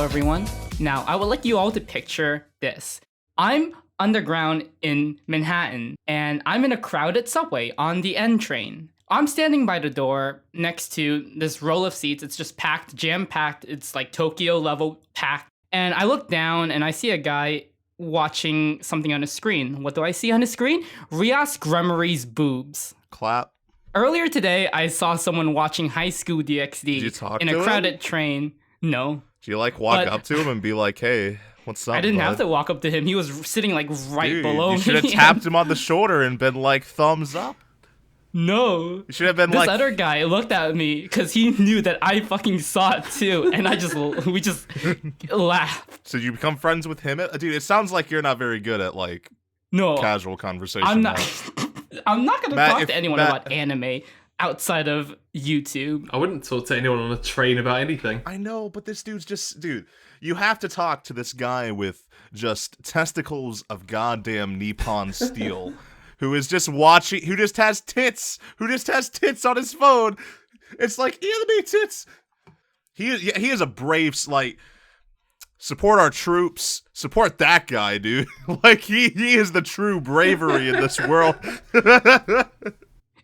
everyone. Now, I would like you all to picture this. I'm underground in Manhattan, and I'm in a crowded subway on the N train. I'm standing by the door next to this row of seats. It's just packed, jam-packed. It's like Tokyo level packed. And I look down and I see a guy watching something on his screen. What do I see on his screen? Rias Gremory's boobs. Clap. Earlier today, I saw someone watching Highschool DxD Did you talk in to a him? crowded train. No. Do you walk up to him and be like, "Hey, what's up?" I didn't bud? have to walk up to him. He was sitting like right Dude, below you me. should have tapped him on the shoulder and been like, "Thumbs up." No. You should have been This like, other guy looked at me because he knew that I fucking saw it too, and we just laughed. "So you become friends with him?" Dude, it sounds like you're not very good at No, casual conversation. I'm not. I'm not gonna Matt, talk if to anyone Matt- about anime outside of YouTube. I wouldn't talk to anyone on a train about anything. I know, but this dude's dude, you have to talk to this guy with just testicles of goddamn Nippon steel, who is just watching, who just has tits on his phone. It's like, anime tits. He is a brave, support our troops, support that guy, dude. He is the true bravery in this world.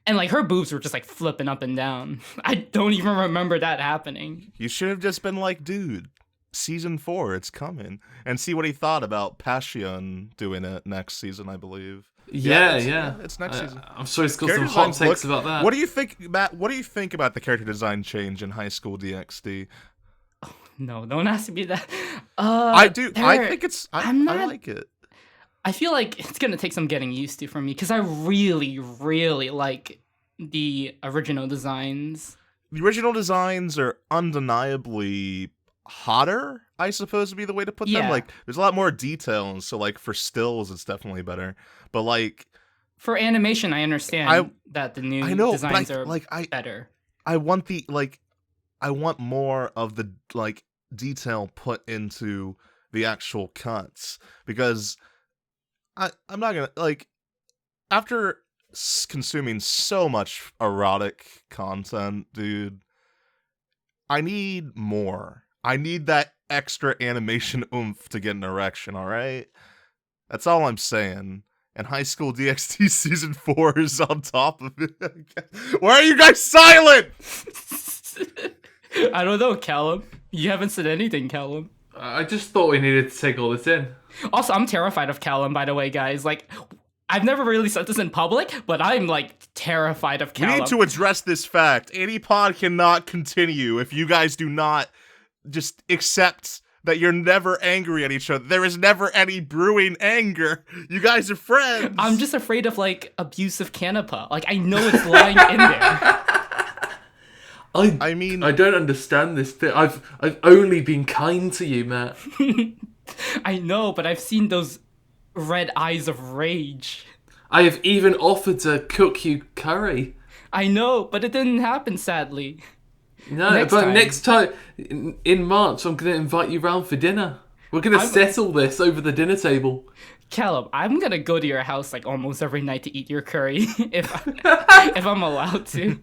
And her boobs were just flipping up and down. I don't even remember that happening. You should have just been like, dude, season 4, it's coming. And see what he thought about Passion doing it next season, I believe. Yeah. It's next season. I'm sure he's got Character some hot designs takes about that. What do you think, Matt? What do you think about the character design change in Highschool DxD? No, don't ask me that. I do. I think it's. I like it. I feel like it's gonna take some getting used to for me because I really, really like the original designs. The original designs are undeniably hotter, I suppose would be the way to put them. Yeah. There's a lot more detail, and so for stills, it's definitely better. But for animation, I understand that the new designs are better. I want I want more of the detail put into the actual cuts because I'm not gonna after consuming so much erotic content, dude. I need more. I need that extra animation oomph to get an erection. All right, that's all I'm saying. And Highschool DxD season 4 is on top of it. Why are you guys silent? I don't know, Callum. You haven't said anything, Callum. I just thought we needed to take all this in. Also, I'm terrified of Callum, by the way, guys. I've never really said this in public, but I'm, terrified of Callum. We need to address this fact. AniPod cannot continue if you guys do not just accept that you're never angry at each other. There is never any brewing anger. You guys are friends. I'm just afraid of, abusive Canipa. I know it's lying in there. I mean, I don't understand this bit. I've only been kind to you, Matt. I know, but I've seen those red eyes of rage. I have even offered to cook you curry. I know, but it didn't happen, sadly. No, next time, in March, I'm going to invite you round for dinner. We're going to settle this over the dinner table. Callum, I'm going to go to your house almost every night to eat your curry, if I'm allowed to.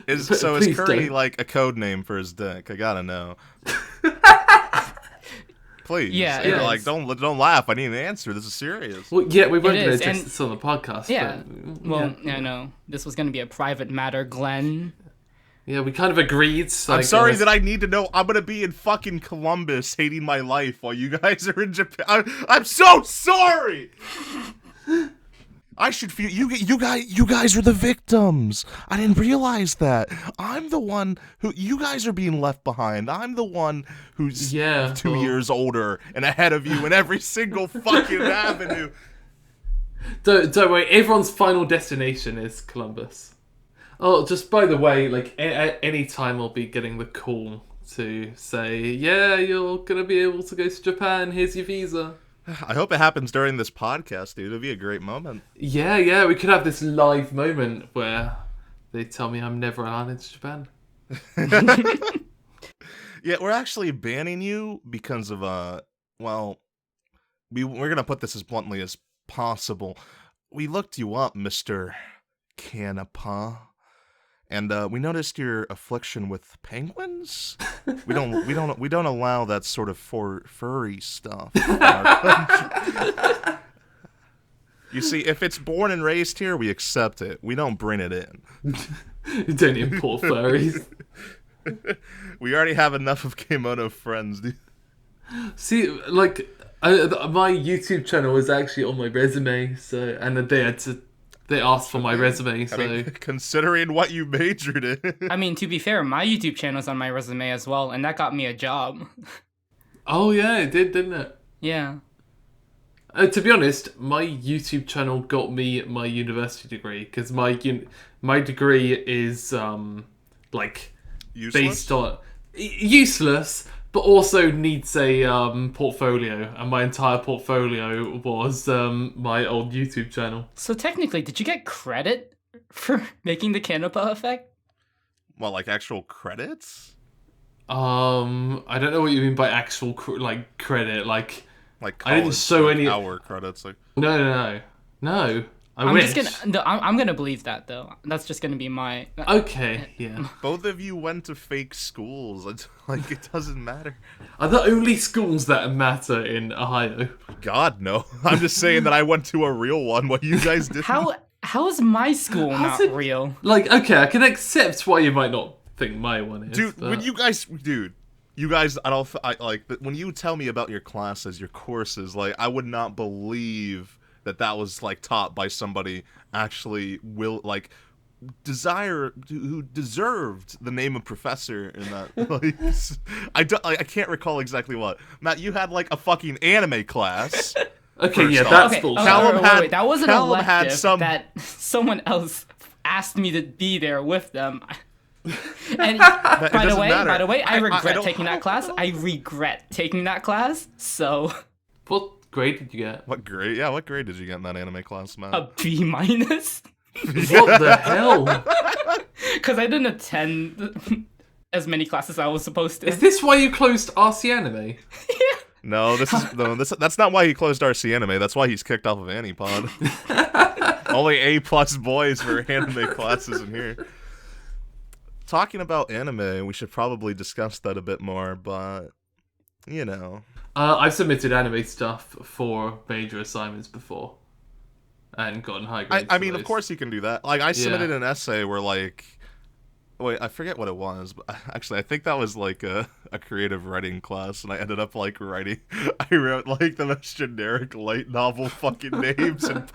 Is curry don't. A code name for his dick? I gotta know. Please. Yeah. Don't laugh. I need an answer. This is serious. Well, yeah, we weren't going to address this on the podcast. Yeah. I know. This was going to be a private matter, Glen. Yeah, we kind of agreed. I'm sorry that I need to know. I'm gonna be in fucking Columbus hating my life while you guys are in Japan. I'm so sorry! I should feel you guys are the victims. I didn't realize that. I'm the one who you guys are being left behind. I'm the one who's 2 years older and ahead of you in every single fucking avenue. Don't worry, everyone's final destination is Columbus. Oh, just by the way, at any time I'll be getting the call to say, yeah, you're gonna be able to go to Japan, here's your visa. I hope it happens during this podcast, dude. It'll be a great moment. Yeah, we could have this live moment where they tell me I'm never allowed into Japan. Yeah, we're actually banning you because of, we're gonna put this as bluntly as possible. We looked you up, Mr. Canipa. And we noticed your affliction with penguins. We don't allow that sort of furry stuff in our country. You see, if it's born and raised here, we accept it. We don't bring it in. You don't import furries. We already have enough of Kemono friends, dude. See, like, my YouTube channel is actually on my resume, so, and they asked for my resume, so... I mean, considering what you majored in. I mean, to be fair, my YouTube channel's on my resume as well, and that got me a job. Oh yeah, it did, didn't it? Yeah. To be honest, my YouTube channel got me my university degree, because my degree is, like, Useless? based on... useless, but also needs a portfolio, and my entire portfolio was my old YouTube channel. So technically, did you get credit for making the Canipa effect? Well, like actual credits? I don't know what you mean by actual credit. Like Like I didn't show like any hour credits. Like No. I'm wish. just gonna. No, I'm gonna believe that though. That's just gonna be my. Okay, yeah. both of you went to fake schools. Like it doesn't matter. Are the only schools that matter in Ohio? God no. I'm just saying that I went to a real one. What you guys did? How is my school How's not it- real? Like, okay, I can accept why you might not think my one is. Dude, but... when you guys, I like when you tell me about your classes, your courses, like I would not believe that was like taught by somebody actually who deserved the name of professor in that. Like, I can't recall exactly what. Matt, you had like a fucking anime class. Okay, First yeah, off. that's Okay, bullshit. wait, that was an Callum had elective that someone else asked me to be there with them. And by the way, I regret taking that class. I regret taking that class. So What grade did you get? What grade? Yeah, what grade did you get in that anime class, Matt? a B minus, What the hell? because I didn't attend as many classes as I was supposed to. Is this why you closed RCAnime? No, that's not why he closed RCAnime. That's why he's kicked off of AniPod. Only A+ boys for anime classes in here. Talking about anime, we should probably discuss that a bit more, but you know. I've submitted anime stuff for major assignments before, and gotten high grades. I for mean, those. of course you can do that. Like, I submitted an essay where, like, wait, I forget what it was, but actually, I think that was like a creative writing class, and I ended up like I wrote like the most generic light novel fucking names and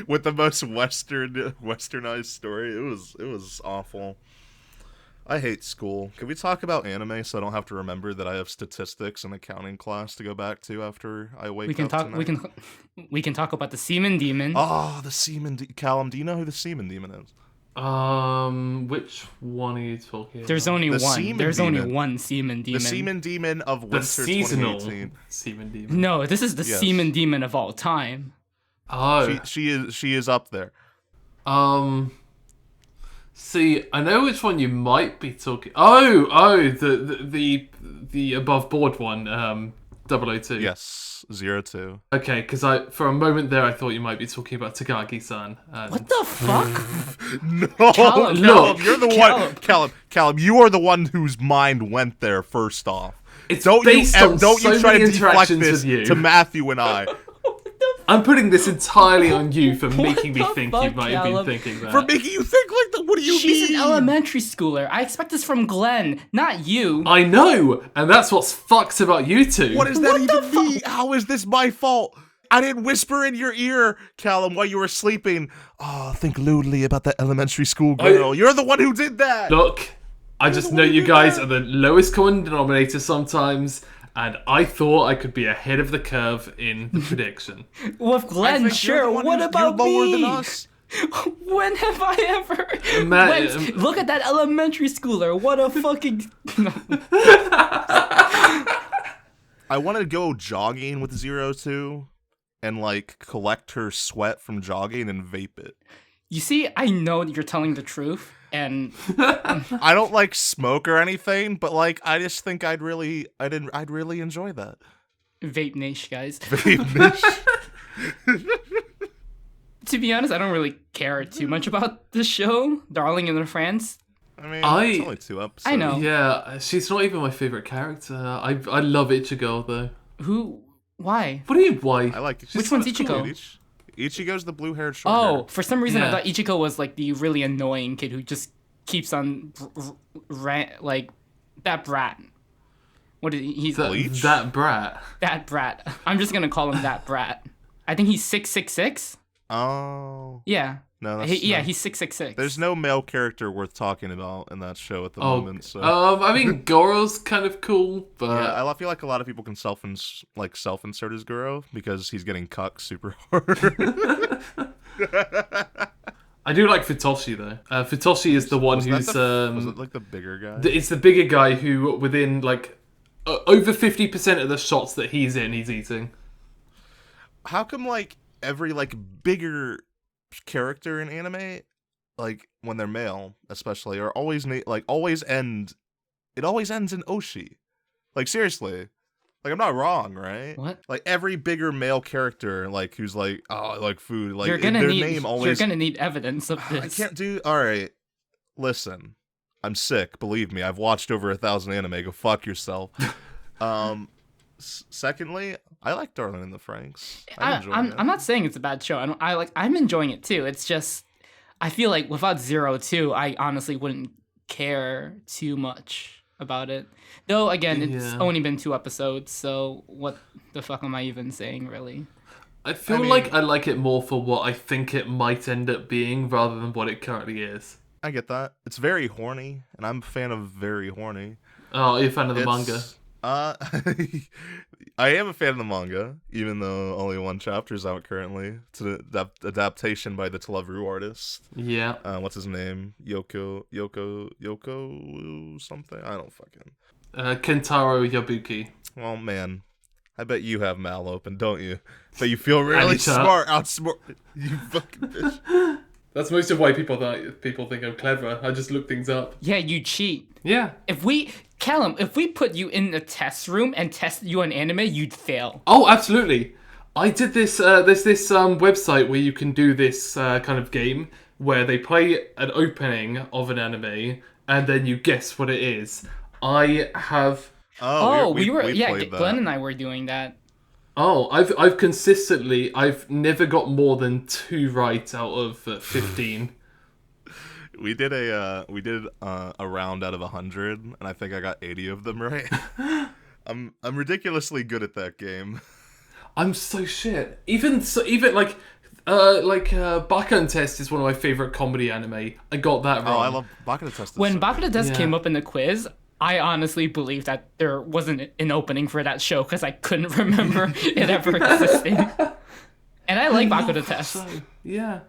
with the most westernized story. It was awful. I hate school. Can we talk about anime so I don't have to remember that I have statistics and accounting class to go back to after I wake up tonight? We can talk about the Seaman Demon. Oh, the Seaman Callum, do you know who the Seaman Demon is? Which one are you talking about? There's only The one. Seaman There's only Demon. one Seaman Demon. The Seaman Demon of the Winter seasonal 2018. Seaman Demon. No, this is the Yes. Seaman Demon of all time. Oh, She is up there. see, I know which one you might be talking. Oh, the above board one. 002. Yes, 02. Okay, because for a moment there I thought you might be talking about Takagi-san. And... What the fuck? No, Callum, Callum, you're the Callum. one. Callum, you are the one whose mind went there first off. It's Don't based you on don't so you try many to deflect interactions this with you. to Matthew and I. I'm putting this entirely on you for making me the think you fuck, might have Callum? been thinking that. For making you think like that. What do you She's mean? an elementary schooler. I expect this from Glen, not you. I know, and that's what's fucked about you two. What does that even mean? How is this my fault? I didn't whisper in your ear, Callum, while you were sleeping. Oh, think lewdly about that elementary school girl. You're the one who did that. Look, I just know you guys are the lowest common denominator sometimes, and I thought I could be ahead of the curve in the prediction. With I Glen, think you're sure. the one What who's- about you're lower me? than us. When have I ever? Matt, Look at that elementary schooler. What a fucking. I want to go jogging with 02 and like collect her sweat from jogging and vape it. You see, I know you're telling the truth, and I don't like smoke or anything, but like I just think I'd really enjoy that. vape niche, guys. Vape niche. To be honest, I don't really care too much about the show, Darling in the France. I mean, it's only 2 episodes. I know. Yeah, she's not even my favorite character. I love Ichigo though. Who? Why? What do you mean, why? I like it. Which one's Ichigo? Ichigo's the blue-haired short Oh, for some reason I Yeah. thought Ichigo was like the really annoying kid who just keeps on like that brat. What is he? He's Bleach? That brat. that brat. I'm just gonna call him that brat. I think he's 666. Oh. Yeah. No, that's Yeah, no. he's 666. There's no male character worth talking about in that show at the moment. So I mean, Goro's kind of cool, but yeah, I feel like a lot of people can self-insert as Goro because he's getting cucked super hard. I do like Futoshi though. Futoshi is the one Was who's it like the bigger guy? it's the bigger guy who within like over 50% of the shots that he's in, he's eating. How come like every like bigger character in anime, like when they're male especially, are always always ends in Oshi? Like seriously, like I'm not wrong, right? What? Like every bigger male character, like who's like, oh, I like food, like You're gonna their need. name always. You're gonna need evidence of this. I can't do. All right, listen, I'm sick. Believe me, I've watched over 1,000 anime. Go fuck yourself. Secondly, I like Darling in the Franxx. I'm not saying it's a bad show. I'm enjoying it too. It's just I feel like without 02, I honestly wouldn't care too much about it. Though again, it's only been 2 episodes, so what the fuck am I even saying, really? I feel like I like it more for what I think it might end up being rather than what it currently is. I get that. It's very horny, and I'm a fan of very horny. Oh, you're a fan of the manga? I am a fan of the manga, even though only 1 chapter is out currently. It's an adaptation by the Teleru artist. Yeah. What's his name? Yoko something? I don't fucking... Kentaro Yabuki. Well, man, I bet you have Mal open, don't you? But you feel really smart, outsmart... You fucking bitch. That's most of why people think I'm clever. I just look things up. Yeah, you cheat. Yeah. Callum, if we put you in the test room and tested you on anime, you'd fail. Oh, absolutely. I did this. There's this website where you can do this kind of game where they play an opening of an anime and then you guess what it is. I have. We were. Yeah, played that. Glen and I were doing that. Oh, I've consistently. I've never got more than 2 right out of 15. We did a round out of 100, and I think I got 80 of them right. I'm ridiculously good at that game. I'm so shit. Even like Bakan Test is one of my favorite comedy anime. I got that wrong. Oh, I love Bakura Test. When Bakura Test came up in the quiz, I honestly believed that there wasn't an opening for that show because I couldn't remember it ever existing. And I like Bakura Test. So, yeah.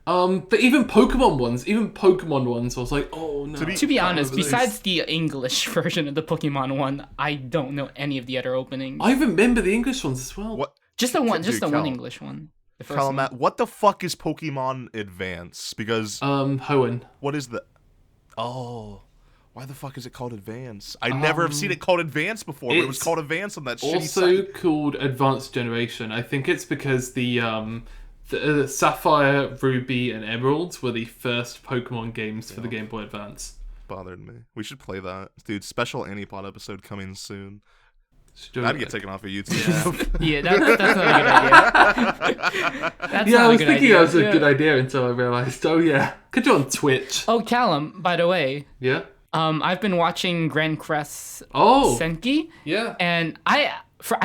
But even Pokemon ones, I was like, oh no. To be honest, besides the English version of the Pokemon one, I don't know any of the other openings. I remember the English ones as well. What? Just the one Callum. English one. The first Callum, one. what the fuck is Pokemon Advance? Because Hoenn. what is the? Oh, why the fuck is it called Advance? I never have seen it called Advance before, but it was It's called Advance on that shitty Also site. called Advanced Generation. I think it's because the Sapphire, Ruby, and Emerald were the first Pokemon games for the Game Boy Advance. Bothered me. We should play that, dude. Special AniPod episode coming soon. Still That'd get taken off of YouTube. Yeah, that's not a good idea. That's Yeah, not I a was good thinking idea. that was a good idea until I realized, oh yeah, could you on Twitch? Oh, Callum, by the way, Yeah. I've been watching Grancrest Oh. Senki, Yeah. and I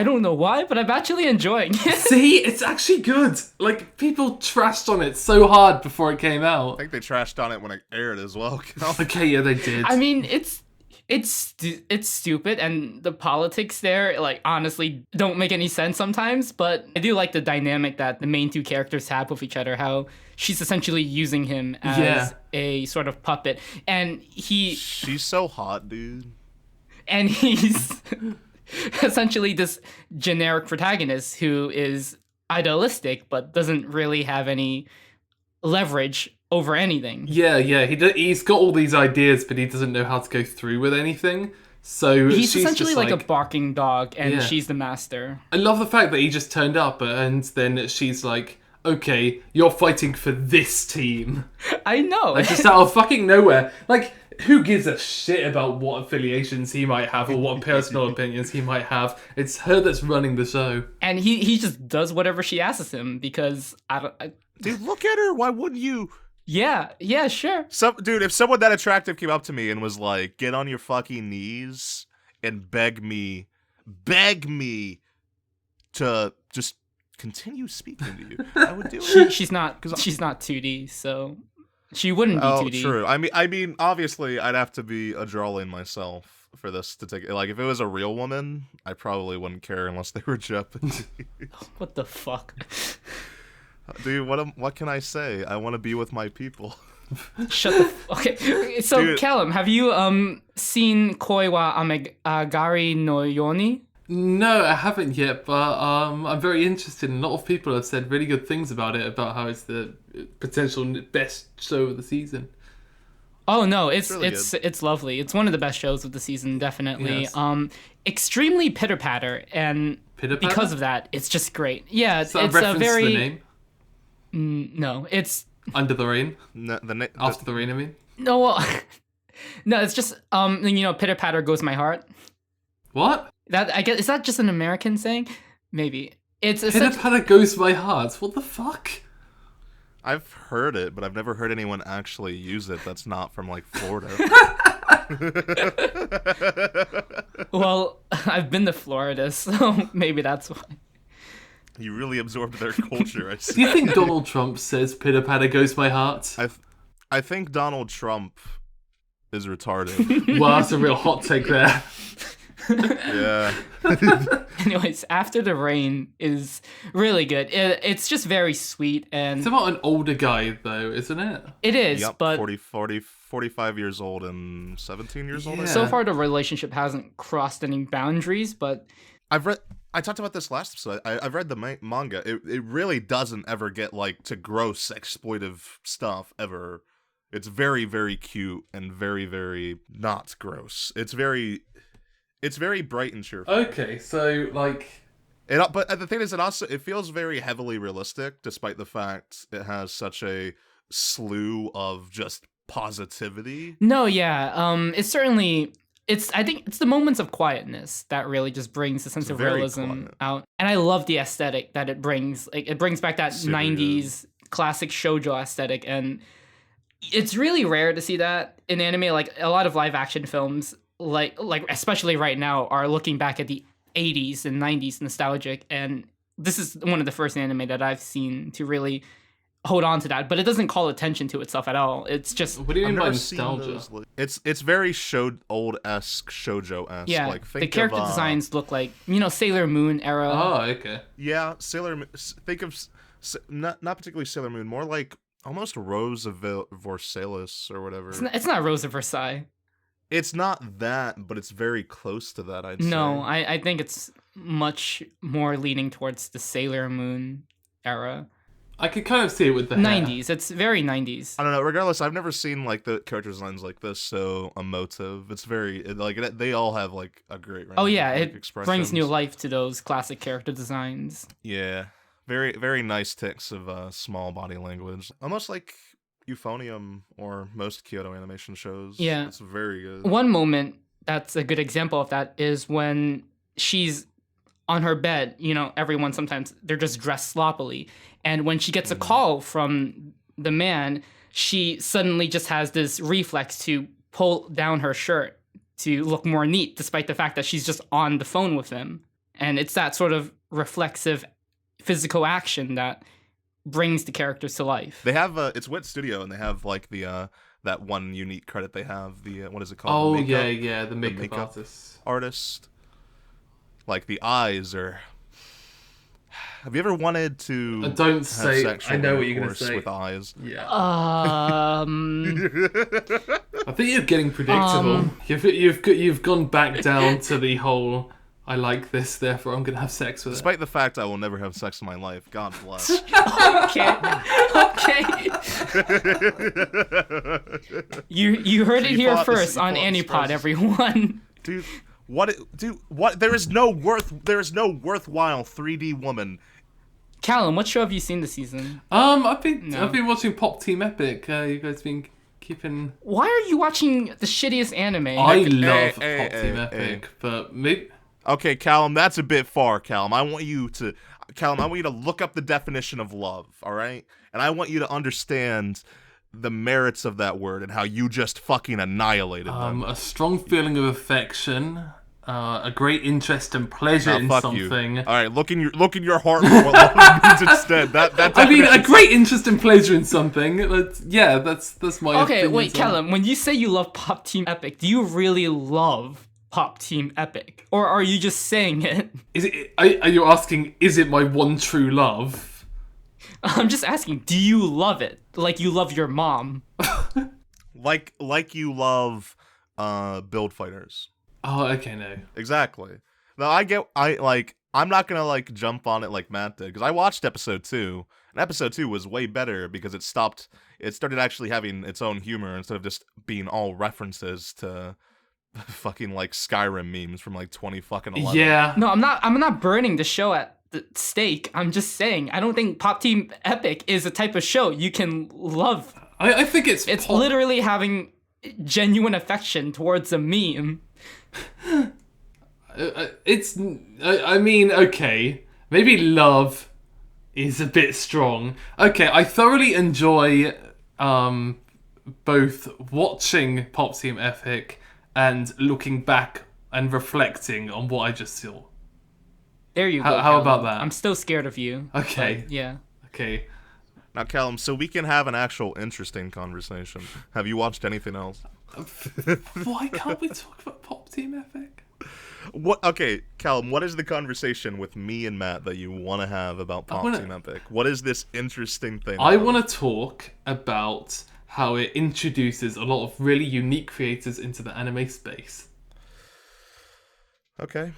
don't know why, but I'm actually enjoying it. See, it's actually good. Like, people trashed on it so hard before it came I out. think they trashed on it when it aired as well. Okay, yeah, they did. I mean, it's stupid, and the politics there, like, honestly, don't make any sense sometimes. But I do like the dynamic that the main 2 characters have with each other. How she's essentially using him as a sort of puppet, and She's so hot, dude. and he's essentially this generic protagonist who is idealistic but doesn't really have any leverage over anything. Yeah, he's got all these ideas, but he doesn't know how to go through with anything. So He's she's essentially just like a barking dog, and Yeah. she's the master. I love the fact that he just turned up, and then she's like, okay, you're fighting for this team. I know. Like, just out of fucking nowhere. Like, who gives a shit about what affiliations he might have or what personal opinions he might have? It's her that's running the show. And he just does whatever she asks him because Dude, look at her. Why wouldn't you? Yeah, sure. Dude, if someone that attractive came up to me and was like, "Get on your fucking knees and beg me to just continue speaking to you," I would do it. She's not 2D, so she wouldn't be 2D. True. I mean, obviously, I'd have to be a drawling myself for this to take. Like, if it was a real woman, I probably wouldn't care unless they were Japanese. What the fuck? Dude, what can I say? I want to be with my people. Shut the okay. So, Dude. Callum, have you seen Koi wa Ameagari no Yoni? No, I haven't yet, but I'm very interested. And a lot of people have said really good things about it, about how it's the potential best show of the season. Oh no, it's really it's lovely. It's one of the best shows of the season, definitely. Yes. Extremely pitter patter, and Pitter-patter? because of that, it's just great. Yeah, Is that it's a a reference very to the name? No, it's Under the Rain? No, After the Rain, I mean? no, well, no, it's just pitter patter goes my heart. What? That I guess is that just an American saying? Maybe it's Pitter patter goes my heart. What the fuck? I've heard it, but I've never heard anyone actually use it that's not from, like, Florida. Well, I've been to Florida, so maybe that's why. You really absorbed their culture, I Do see. you think Donald Trump says pitter patter goes my heart? I think Donald Trump is retarded. Well, that's a real hot take there. Yeah. Anyways, After the Rain is really good. It's just very sweet, and It's about an older guy, though, isn't it? it is, Yep, but 45 years old and 17 years old. I Yeah. so think. far the relationship hasn't crossed any boundaries, but I talked about this last episode. I've read the manga. It really doesn't ever get, like, to gross exploitive stuff ever. It's very, very cute and very, very not gross. It's very bright and cheerful. Okay, so, like... But the thing is, it feels very heavily realistic, despite the fact it has such a slew of just positivity. no, yeah, it's certainly I think it's the moments of quietness that really just brings a sense of very realism quiet. out, and I love the aesthetic that it brings. Like it brings back that Super 90s classic shoujo aesthetic, and it's really rare to see that in anime. Like a lot of live action films, like especially right now, are looking back at the 80s and 90s nostalgic, and this is one of the first anime that I've seen to really hold on to that, but it doesn't call attention to itself at all. It's just What do you I've mean by never seen nostalgia? those. It's very old-esque shoujo-esque. yeah, Like, the think character of, designs look like Sailor Moon era. Oh, okay. Yeah, think of not particularly Sailor Moon, more like almost Rose of Versailles or whatever. It's not Rose of Versailles. It's not that, but it's very close to that. I'd say. No, I think it's much more leaning towards the Sailor Moon era. I could kind of see it with the hair. 90s. It's very 90s. I don't know. Regardless, I've never seen like the character designs like this so emotive. It's very they all have like a great range. Oh yeah, of, like, it expressions. brings new life to those classic character designs. Yeah, very very nice ticks of small body language, almost like Euphonium or most Kyoto animation shows. Yeah. It's very good. One moment that's a good example of that is when she's on her bed. Everyone sometimes they're just dressed sloppily. And when she gets a call from the man, she suddenly just has this reflex to pull down her shirt to look more neat, despite the fact that she's just on the phone with him. And it's that sort of reflexive physical action that brings the characters to life. They have it's Wit Studio, and they have like the that one unique credit they have. The what is it Oh called? The makeup yeah, the makeup makeup. artist. artist. Like the eyes are. Have you ever wanted to Don't have say. sexual I know what you're gonna intercourse say. with eyes? Yeah. Um, I think you're getting predictable. You've gone back down to the whole. I like this, therefore I'm gonna have sex with it. Despite the fact I will never have sex in my life, God bless. okay. You heard it You here fought this- first you on fought this AniPod, process. everyone. Dude, what? There is no worthwhile 3D woman Callum, what show have you seen this season? I've been watching Pop Team Epic. You guys been keeping... Why are you watching the shittiest anime? I love Pop Team Epic, but maybe... Okay, Callum, that's a bit far, Callum. I want you to look up the definition of love, all right? And I want you to understand the merits of that word and how you just fucking annihilated them. A strong feeling of affection, a great interest and pleasure in something. All right, look in your heart for what love means instead. That I mean, a great interest and pleasure in something. That's my Okay, wait, Callum, when you say you love Pop Team Epic, do you really love Pop Team Epic? Or are you just saying it? Are you asking, is it my one true love? I'm just asking, do you love it? Like you love your mom? like you love build fighters. Oh, okay, no. Exactly. No, I'm not gonna like jump on it like Matt did, because I watched episode 2, and episode 2 was way better because it started actually having its own humor instead of just being all references to fucking like Skyrim memes from like 2011. Yeah. No, I'm not burning the show at the stake. I'm just saying I don't think Pop Team Epic is a type of show you can love. I think it's literally having genuine affection towards a meme. I mean, okay, maybe love is a bit strong. Okay, I thoroughly enjoy both watching Pop Team Epic and looking back and reflecting on what I just saw. There you go. How Callum. about that? I'm still scared of you. Okay. But, yeah. Okay. Now, Callum, so we can have an actual interesting conversation. Have you watched anything else? Why can't we talk about Pop Team Epic? What? Okay, Callum, what is the conversation with me and Matt that you want to have about Pop Team Epic? What is this interesting thing? I want to talk about how it introduces a lot of really unique creators into the anime space. Okay.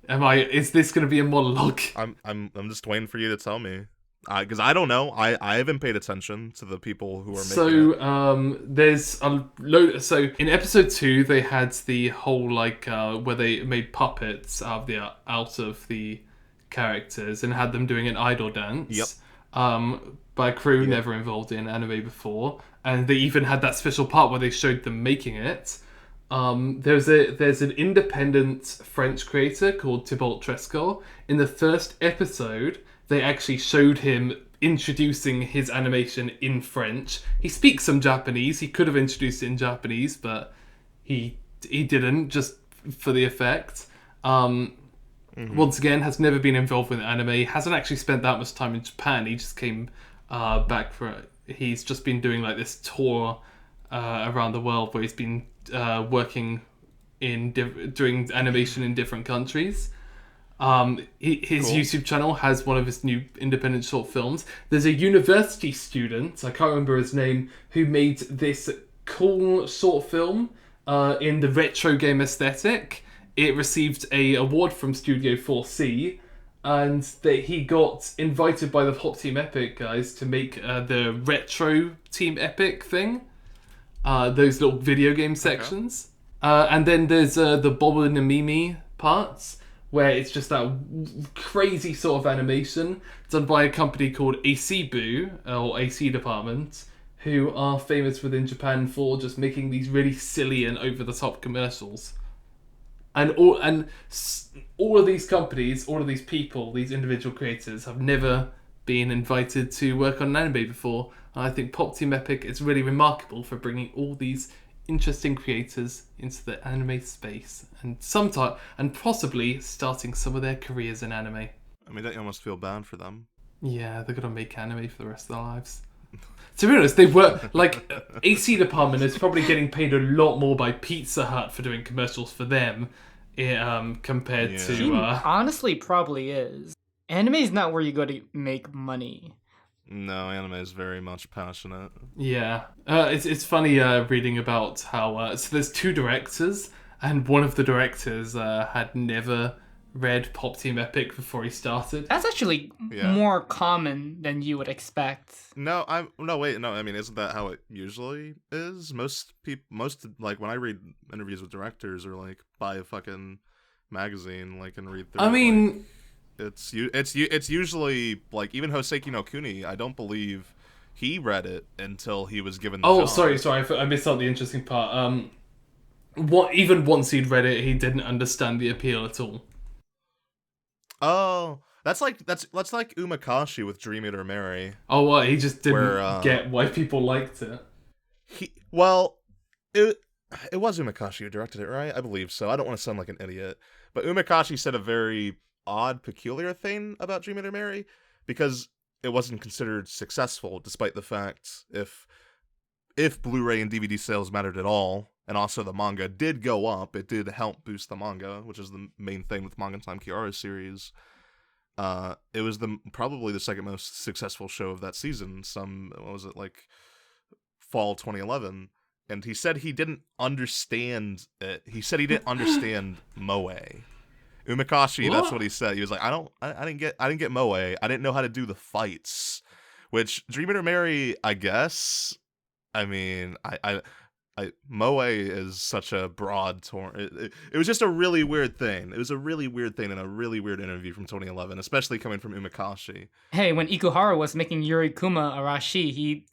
Is this going to be a monologue? I'm just waiting for you to tell me. Because I don't know. I haven't paid attention to the people who are making it. There's a load. So in episode 2, they had the whole where they made puppets out of the characters and had them doing an idol dance. Yep. By a crew never involved in anime before, and they even had that special part where they showed them making it. There's an independent French creator called Thibault Tresco. In the first episode, they actually showed him introducing his animation in French. He speaks some Japanese. He could have introduced it in Japanese, but he didn't, just for the effect. Once again, has never been involved with anime. Hasn't actually spent that much time in Japan. He just came back for it. He's just been doing like this tour around the world where he's been working doing animation in different countries. His YouTube channel has one of his new independent short films. There's a university student, I can't remember his name, who made this cool short film in the retro game aesthetic. It received an award from Studio 4C, and he got invited by the Pop Team Epic guys to make the retro Team Epic thing. Those little video game sections. And then there's the Bob and the Mimi parts, where it's just that crazy sort of animation done by a company called ACBU, or AC Department, who are famous within Japan for just making these really silly and over-the-top commercials. And all of these companies, all of these people, these individual creators have never been invited to work on an anime before. And I think Pop Team Epic is really remarkable for bringing all these interesting creators into the anime space and possibly starting some of their careers in anime. I mean, don't you almost feel bad for them? Yeah, they're gonna make anime for the rest of their lives. To be honest, they were like AC Department is probably getting paid a lot more by Pizza Hut for doing commercials for them, compared to. Honestly, probably is. Anime is not where you go to make money. No, anime is very much passionate. Yeah, it's funny reading about how so there's 2 directors, and one of the directors had never read Pop Team Epic before he started. That's actually more common than you would expect. No, I mean, isn't that how it usually is? Most like when I read interviews with directors or like buy a fucking magazine, like and read through. I mean, It's usually like even Hoseki no Kuni. I don't believe he read it until he was given the job. Sorry, I missed out the interesting part. Even once he'd read it, he didn't understand the appeal at all. Oh, that's like Umakashi with Dream Eater Mary. Oh, what? He just didn't get why people liked it. It was Umakashi who directed it, right? I believe so. I don't want to sound like an idiot, but Umakashi said a very odd, peculiar thing about Dream Eater Mary because it wasn't considered successful, despite the fact if Blu-ray and DVD sales mattered at all, and also the manga did go up, it did help boost the manga, which is the main thing with Manga Time Kiara's series. It was probably the second most successful show of that season. Fall 2011. And he said he didn't understand it. He said he didn't understand Moe. Umakashi, that's what he said. He was like, I didn't get Moe. I didn't know how to do the fights. Which Dream Eater Mary, I guess. I mean, Moe is such a broad term. It was just a really weird thing. It was a really weird thing in a really weird interview from 2011, especially coming from Umakashi. Hey, when Ikuhara was making Yuri Kuma Arashi, he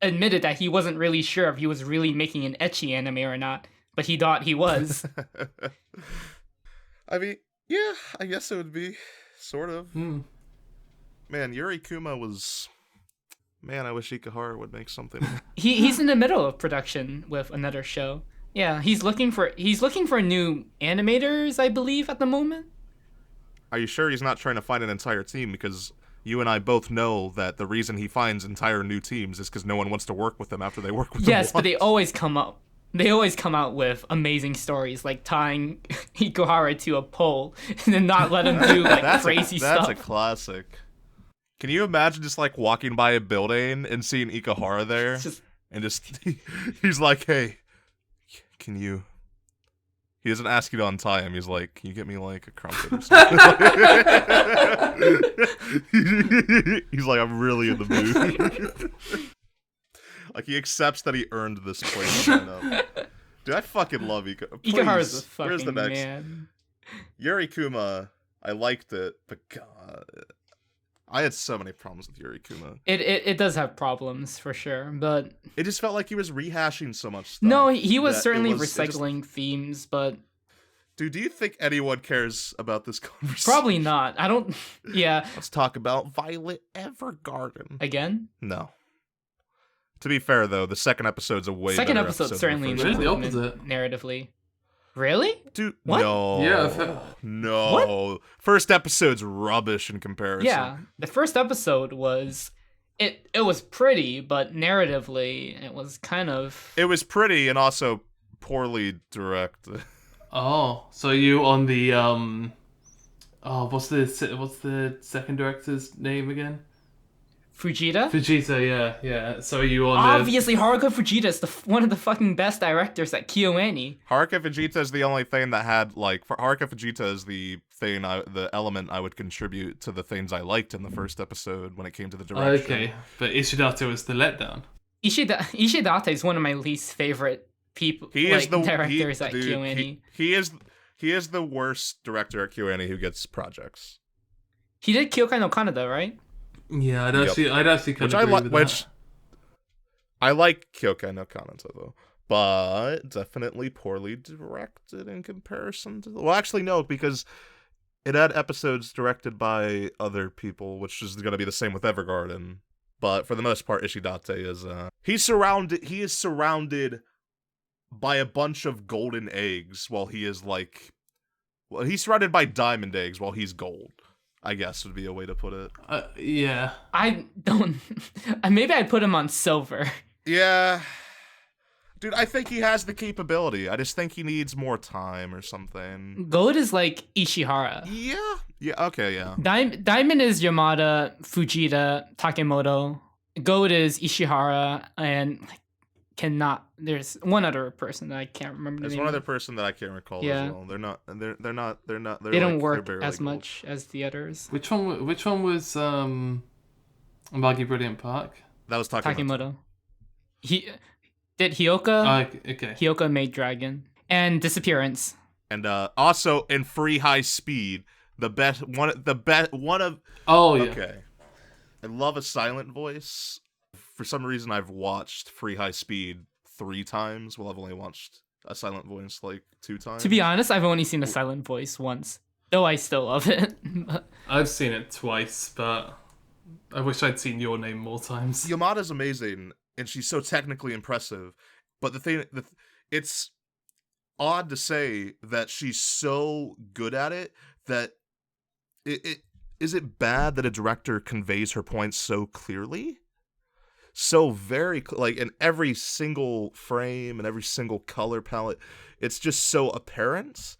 admitted that he wasn't really sure if he was really making an ecchi anime or not, but he thought he was. I mean, yeah, I guess it would be, sort of. Man, Yuri Kuma was... Man, I wish Ikuhara would make something. He's in the middle of production with another show. Yeah, he's looking for new animators, I believe, at the moment. Are you sure he's not trying to find an entire team? Because you and I both know that the reason he finds entire new teams is because no one wants to work with them after they work with them. Yes, but they always come out with amazing stories, like tying Ikuhara to a pole and then not let him do crazy stuff. That's a classic. Can you imagine just like walking by a building and seeing Ikuhara there, and he's like, "Hey, can you?" He doesn't ask you to untie him. He's like, "Can you get me like a crumpet or something?" He's like, "I'm really in the mood." Like he accepts that he earned this place. Dude, I fucking love Ikuhara's a fucking man. Yuri Kuma, I liked it, but God. I had so many problems with Yuri Kuma. It does have problems for sure, but it just felt like he was rehashing so much stuff. No, he was certainly recycling themes, but dude, do you think anyone cares about this conversation? Probably not. I don't. Yeah. Let's talk about Violet Evergarden again. No. To be fair, though, the second episode's a way better episode. Certainly the opposite narratively. Really? Dude, what? No. Yeah. No. What? First episode's rubbish in comparison. Yeah, the first episode was it was pretty, but narratively it was kind of. It was pretty and also poorly directed. Oh, so you on the what's the second director's name again? Fujita, yeah. So you on obviously Haruka Fujita is one of the fucking best directors at KyoAni. Haruka Fujita is the only thing that had Haruka Fujita is the element I would contribute to the things I liked in the first episode when it came to the direction. Okay, but Ishidate was the letdown. Ishidate is one of my least favorite people. Directors at KyoAni. He is the worst director at KyoAni who gets projects. He did Kyokai no Kaneda, right? Yeah, I'd actually kind of agree with that. I like Kyokai no Kanata though, but definitely poorly directed in comparison to. Well, actually no, because it had episodes directed by other people, which is going to be the same with Evergarden. But for the most part, Ishidate is He is surrounded by a bunch of golden eggs, while he is he's surrounded by diamond eggs while he's gold. I guess would be a way to put it. Yeah. I don't. Maybe I'd put him on silver. Yeah. Dude, I think he has the capability. I just think he needs more time or something. Gold is like Ishihara. Yeah. Yeah, okay, yeah. Diamond is Yamada, Fujita, Takemoto. Gold is Ishihara, and there's one other person that I can't remember. There's one other person that I can't recall as well. They don't work as much as the others. Which one was Amagi Brilliant Park? That was Takemoto. He did Hyoka. Okay. Hyoka made Dragon and Disappearance. And also in Free High Speed, The best one of Oh yeah. okay. I love a silent voice. For some reason, I've watched Free High Speed 3 times. Well, I've only watched a silent voice like 2 times. To be honest, I've only seen a silent voice once, though I still love it. I've seen it twice, but I wish I'd seen Your Name more times. Yamada's amazing, and she's so technically impressive. But it's odd to say that she's so good at it that is it bad that a director conveys her points so clearly? So very like in every single frame and every single color palette, it's just so apparent.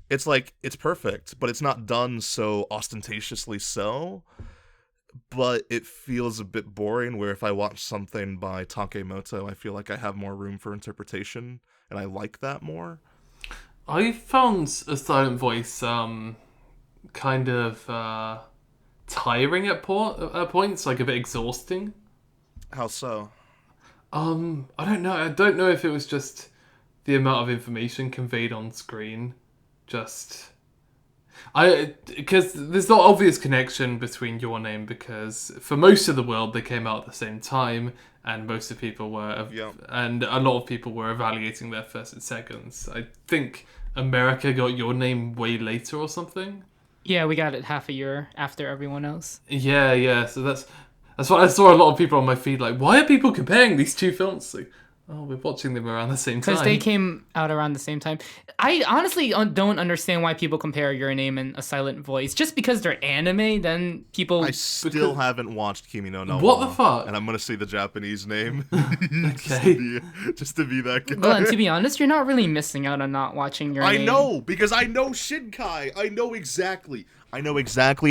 It's like it's perfect, but it's not done so ostentatiously so. But it feels a bit boring, where if I watch something by Takemoto, I feel like I have more room for interpretation, and I like that more. I found a silent voice kind of tiring at points, like a bit exhausting. How so? I don't know. I don't know if it was just the amount of information conveyed on screen. Because there's no obvious connection between Your Name, because for most of the world they came out at the same time, and most of people were, and a lot of people were evaluating their first and seconds. I think America got Your Name way later or something. Yeah, we got it half a year after everyone else. Yeah. So that's what I saw a lot of people on my feed like, why are people comparing these two films? Like, oh, we're watching them around the same time. Because they came out around the same time. I honestly don't understand why people compare Your Name and A Silent Voice. Just because they're anime, then people... I still haven't watched Kimi no Na wa. What the fuck? And I'm going to see the Japanese name. Okay. just to be that guy. Glenn, to be honest, you're not really missing out on not watching Your Name. I know, because I know Shinkai. I know exactly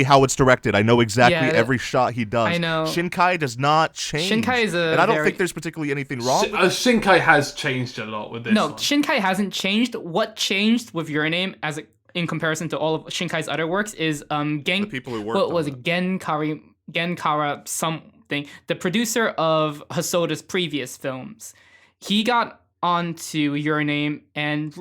how it's directed. I know exactly every shot he does. I know. Shinkai does not change. Shinkai is and I don't think there's particularly anything wrong with it. Shinkai has changed a lot with this No, one. Shinkai hasn't changed. What changed with Your Name in comparison to all of Shinkai's other works is The people who worked on it. Genkara something, the producer of Hosoda's previous films. He got onto Your Name and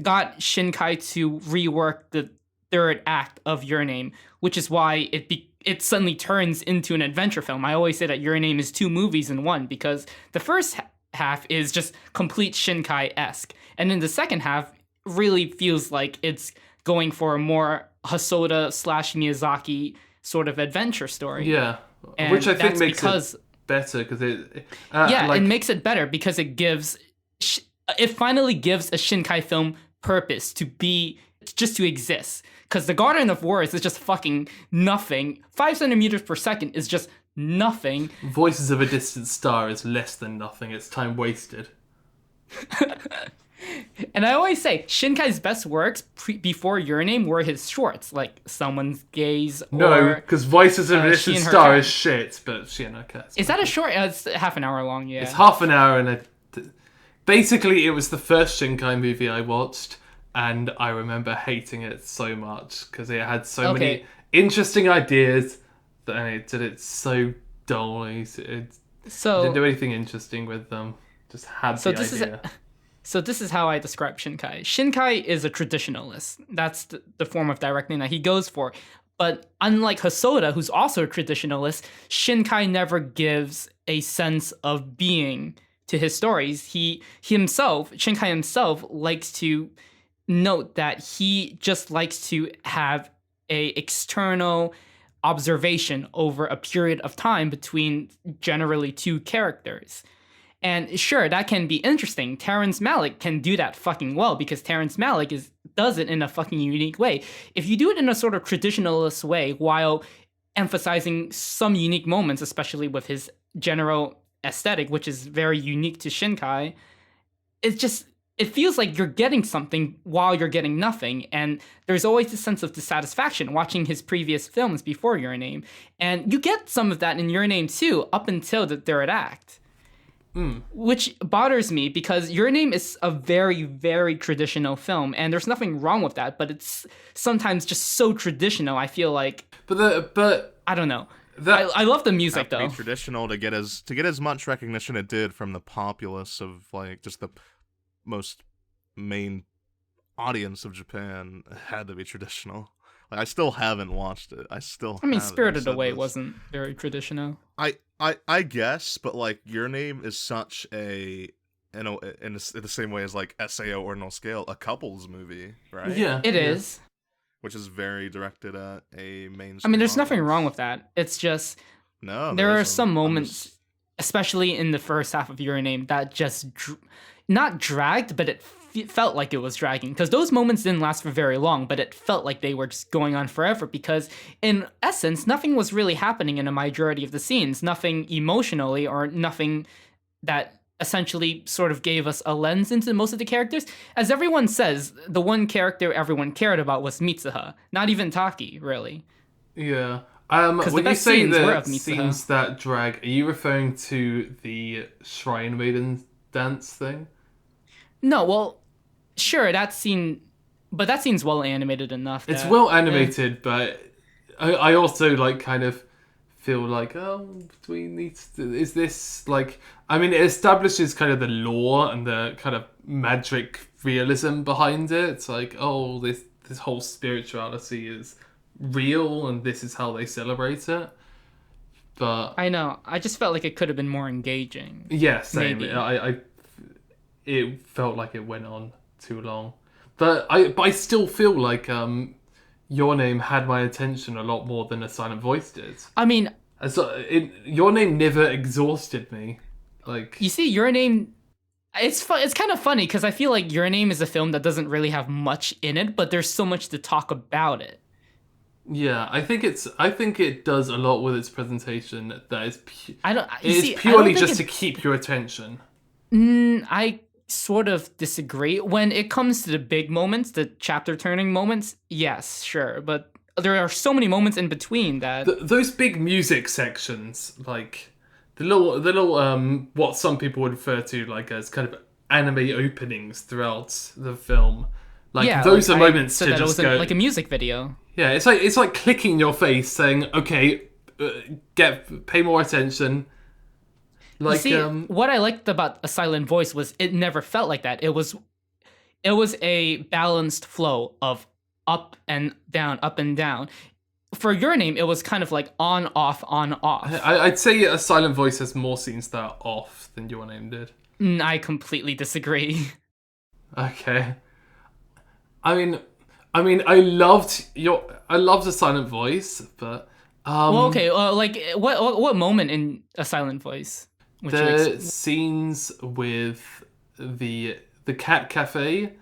got Shinkai to rework the third act of Your Name, which is why it suddenly turns into an adventure film. I always say that Your Name is 2 movies in one, because the first half is just complete Shinkai-esque, and then the second half really feels like it's going for a more Hosoda / Miyazaki sort of adventure story. Yeah, and which I think makes it better, because it... it makes it better because it finally gives a Shinkai film purpose to exist. Because the Garden of Words is just fucking nothing. 5 centimeters per second is just nothing. Voices of a Distant Star is less than nothing. It's time wasted. And I always say, Shinkai's best works before Your Name were his shorts, like Someone's Gaze or... No, because Voices of a Distant Star is shit, but She and Her Cat. Is that a short? It's half an hour long, yeah. It's half an hour, and basically it was the first Shinkai movie I watched, and I remember hating it so much because it had so many interesting ideas, and it did it so dullly. It didn't do anything interesting with them. Just had the idea. So this is how I describe Shinkai. Shinkai is a traditionalist. That's the form of directing that he goes for. But unlike Hosoda, who's also a traditionalist, Shinkai never gives a sense of being to his stories. Shinkai himself likes to note that he just likes to have a external observation over a period of time between generally 2 characters. And sure, that can be interesting. Terrence Malick can do that fucking well, because Terrence Malick does it in a fucking unique way. If you do it in a sort of traditionalist way while emphasizing some unique moments, especially with his general aesthetic, which is very unique to Shinkai, it feels like you're getting something while you're getting nothing. And there's always a sense of dissatisfaction watching his previous films before Your Name. And you get some of that in Your Name too, up until the third act. Which bothers me, because Your Name is a very, very traditional film, and there's nothing wrong with that, but it's sometimes just so traditional, I feel like... But I don't know. I love the music, though. Be traditional to get as much recognition it did from the populace of, like, just the most main audience of Japan. It had to be traditional. Like, I still haven't watched it. I still. I mean, haven't. Spirited said Away this. wasn't very traditional. I guess, but like Your Name is such a in the same way as like SAO Ordinal Scale, a couples movie, right? Yeah, It is. Which is very directed at a mainstream. I mean, there's nothing audience. wrong with that. It's just No, there are isn't. some I'm moments, just- especially in the first half of Your Name, that just not dragged, but it felt like it was dragging. Because those moments didn't last for very long, but it felt like they were just going on forever. Because in essence, nothing was really happening in a majority of the scenes. Nothing emotionally, or nothing that essentially sort of gave us a lens into most of the characters. As everyone says, the one character everyone cared about was Mitsuha, not even Taki, really. Yeah. the When you best say scenes were the of Mitsuha. scenes that drag, are you referring to the Shrine Maiden dance thing? No, well, sure, that scene, but that scene's well animated enough. It's that- well animated, but I also like kind of feel like, oh, do we need to, is this like, I mean, it establishes kind of the lore and the kind of magic realism behind it. It's like, oh, this whole spirituality is real and this is how they celebrate it. But I know. I just felt like it could have been more engaging. yeah, same. Maybe. It felt like it went on too long, but I still feel like Your Name had my attention a lot more than A Silent Voice did. I mean, Your Name never exhausted me. Like, you see, Your Name. It's kind of funny because I feel like Your Name is a film that doesn't really have much in it, but there's so much to talk about it. yeah, I think it does a lot with its presentation that is It's purely just to keep your attention. I sort of disagree. When it comes to the big moments, the chapter turning moments, yes, sure, but there are so many moments in between that. Those big music sections, like the little what some people would refer to like as kind of anime openings throughout the film, like Yeah, those like are I moments said to that it just was go. like a music video. Yeah, it's like clicking your face, saying, "Okay, pay more attention." Like, See, what I liked about A Silent Voice was it never felt like that. It was a balanced flow of up and down, up and down. For Your Name, it was kind of like on, off, on, off. I'd say A Silent Voice has more scenes that are off than Your Name did. I completely disagree. Okay. I loved A Silent Voice, but Well, okay, like what moment in A Silent Voice? the scenes with the cat cafe,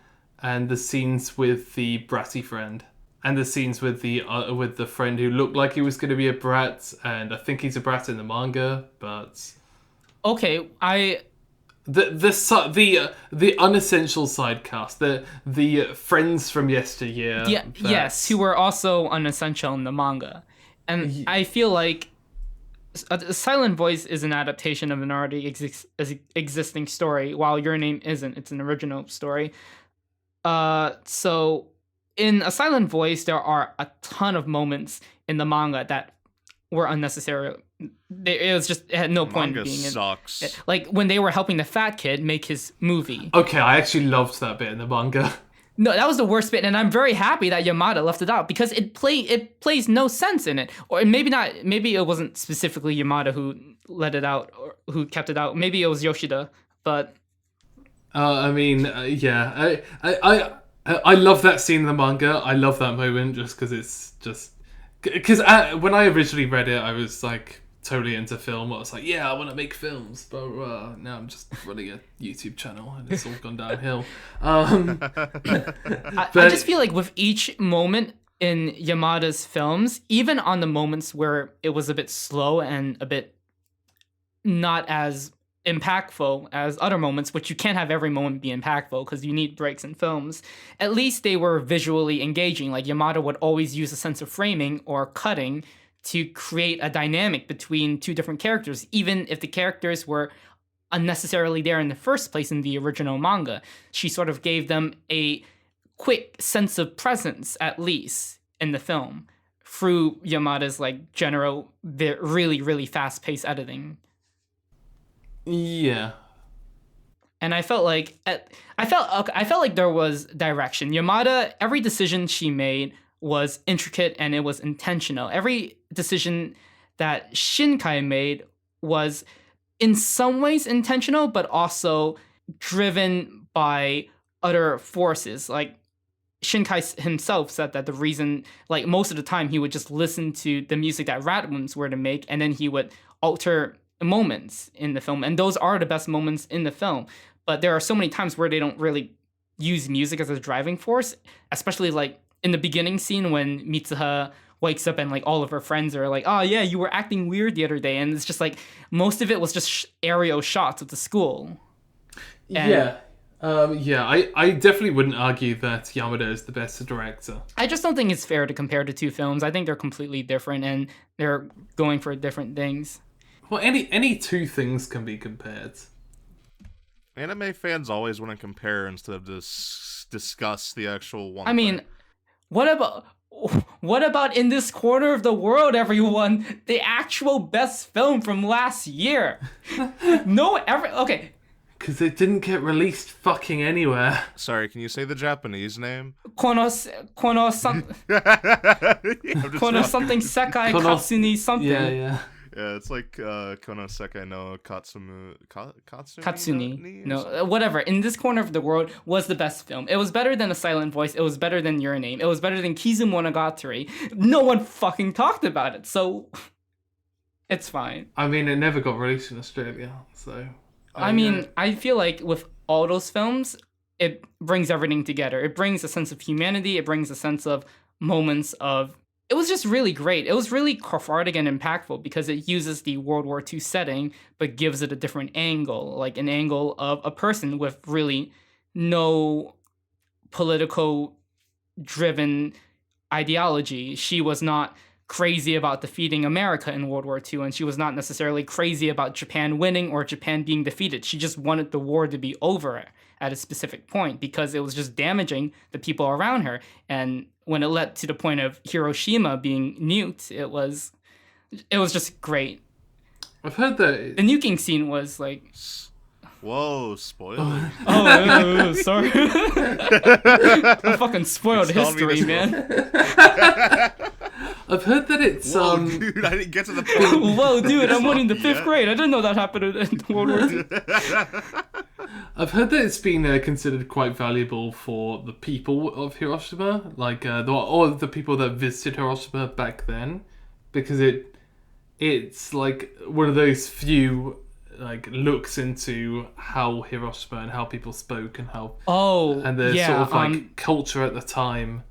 and the scenes with the bratty friend, and the scenes with the friend who looked like he was going to be a brat, and I think he's a brat in the manga, but Okay, the unessential side cast, the friends from yesteryear. yeah, yes, who were also unessential in the manga, and I feel like A Silent Voice is an adaptation of an already existing story, while Your Name isn't. It's an original story. So in A Silent Voice, there are a ton of moments in the manga that were unnecessary. It had no point Manga in being sucks. in. Like when they were helping the fat kid make his movie. Okay, I actually loved that bit in the manga. No, that was the worst bit, and I'm very happy that Yamada left it out because it plays no sense in it. Or maybe not. Maybe it wasn't specifically Yamada who let it out or who kept it out. Maybe it was Yoshida, but Yeah, I love that scene in the manga. I love that moment just because when I originally read it, I was like totally into film. I was like, yeah, I want to make films, but now I'm just running a YouTube channel and it's all gone downhill. I just feel like with each moment in Yamada's films, even on the moments where it was a bit slow and a bit not as impactful as other moments, which you can't have every moment be impactful because you need breaks in films, at least they were visually engaging. Like Yamada would always use a sense of framing or cutting to create a dynamic between two different characters, even if the characters were unnecessarily there in the first place in the original manga. She sort of gave them a quick sense of presence, at least, in the film, through Yamada's like general, really, really fast-paced editing. Yeah. And I felt like there was direction. Yamada, every decision she made was intricate and it was intentional. Every decision that Shinkai made was in some ways intentional, but also driven by other forces. Like Shinkai himself said that the reason, like most of the time, he would just listen to the music that Radwimps were to make, and then he would alter moments in the film. And those are the best moments in the film. But there are so many times where they don't really use music as a driving force, especially like in the beginning scene when Mitsuha wakes up and like all of her friends are like, oh yeah, you were acting weird the other day. And it's just like most of it was just aerial shots of the school. And I definitely wouldn't argue that Yamada is the best director. I just don't think it's fair to compare the two films. I think they're completely different and they're going for different things. Well, any two things can be compared. Anime fans always want to compare instead of just discuss the actual one. I mean, what about In This Corner of the World, everyone? The actual best film from last year. Okay. Because it didn't get released fucking anywhere. Sorry, can you say the Japanese name? Kono something sekai katsuni something. Yeah. Yeah, it's like Kono Sekai no Katsuni. No, whatever. In This Corner of the World was the best film. It was better than A Silent Voice. It was better than Your Name. It was better than Kizu Monogatari. No one fucking talked about it, so it's fine. I mean, it never got released in Australia, so... I feel like with all those films, it brings everything together. It brings a sense of humanity. It brings a sense of moments of... It was just really great. It was really cathartic and impactful because it uses the World War II setting, but gives it a different angle, like an angle of a person with really no political-driven ideology. She was not crazy about defeating America in World War II, and she was not necessarily crazy about Japan winning or Japan being defeated. She just wanted the war to be over at a specific point because it was just damaging the people around her. And when it led to the point of Hiroshima being nuked, it was just great. I've heard that the nuking scene was like... Whoa, spoiler. Oh, sorry. I fucking spoiled history, man. I've heard that it's... Whoa, dude, I didn't get to the point. Whoa, dude, I'm only in the 5th grade. I didn't know that happened in World War II. I've heard that it's been considered quite valuable for the people of Hiroshima, like the people that visited Hiroshima back then, because it's like one of those few like looks into how Hiroshima and how people spoke and how the sort of like culture at the time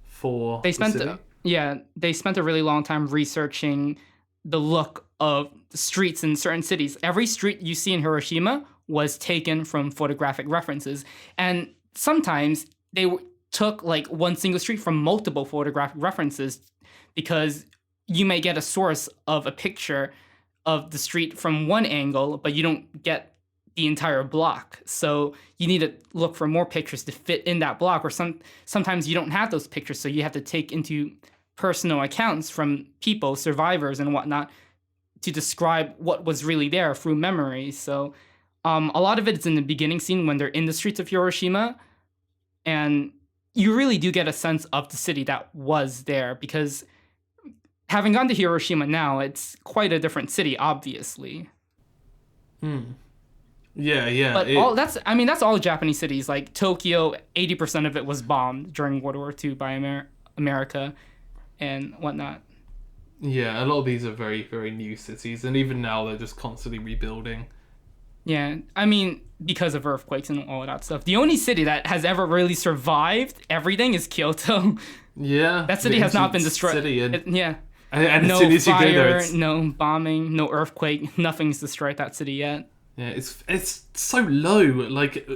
for the city. They spent a really long time researching the look of the streets in certain cities. Every street you see in Hiroshima was taken from photographic references. And sometimes they took like one single street from multiple photographic references because you may get a source of a picture of the street from one angle, but you don't get the entire block. So you need to look for more pictures to fit in that block, or sometimes you don't have those pictures, so you have to take into personal accounts from people, survivors and whatnot, to describe what was really there through memory. So a lot of it is in the beginning scene when they're in the streets of Hiroshima, and you really do get a sense of the city that was there, because having gone to Hiroshima now, it's quite a different city, obviously. Yeah. But that's all Japanese cities. Like Tokyo, 80% of it was bombed during World War II by America and whatnot. Yeah, a lot of these are very, very new cities, and even now they're just constantly rebuilding. Yeah, I mean, because of earthquakes and all that stuff. The only city that has ever really survived everything is Kyoto. Yeah. That city has not been destroyed. And no as soon as you fire, go there, no bombing, no earthquake, nothing's destroyed that city yet. Yeah, it's so low. Like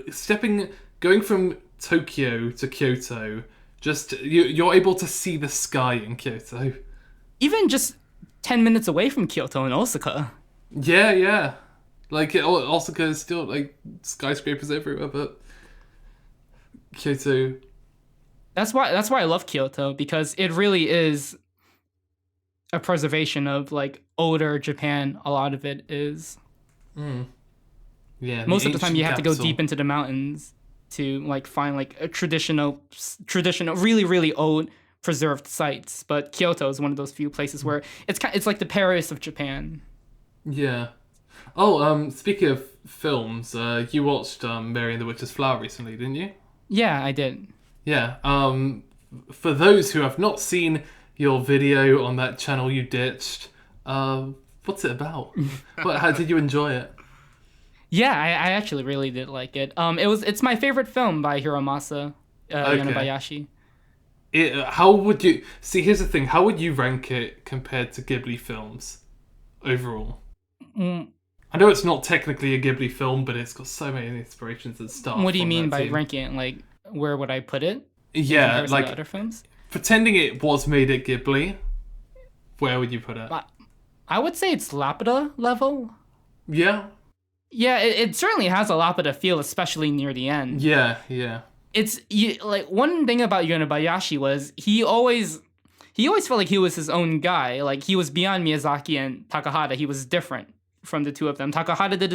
going from Tokyo to Kyoto, just you're able to see the sky in Kyoto. Even just 10 minutes away from Kyoto in Osaka. Yeah. Like Osaka is still like skyscrapers everywhere, but Kyoto. That's why I love Kyoto, because it really is a preservation of like older Japan. A lot of it is. Yeah. Most of the time you have to go deep into the mountains to like find like a traditional, really, really old preserved sites, but Kyoto is one of those few places where it's like the Paris of Japan. Yeah. Oh, speaking of films, you watched Mary and the Witch's Flower recently, didn't you? Yeah, I did. Yeah. For those who have not seen your video on that channel you ditched, what's it about? How did you enjoy it? Yeah, I actually really did like it. It's my favorite film by Hiromasa Yonebayashi. How would you see? Here's the thing: how would you rank it compared to Ghibli films overall? I know it's not technically a Ghibli film, but it's got so many inspirations and stuff. What do you mean by ranking it? Like, where would I put it? Yeah, like other films. Pretending it was made at Ghibli, where would you put it? I would say it's Laputa level. Yeah. Yeah, it certainly has a Laputa feel, especially near the end. Yeah. It's like one thing about Yonebayashi was he always felt like he was his own guy. Like he was beyond Miyazaki and Takahata. He was different from the two of them. Takahata did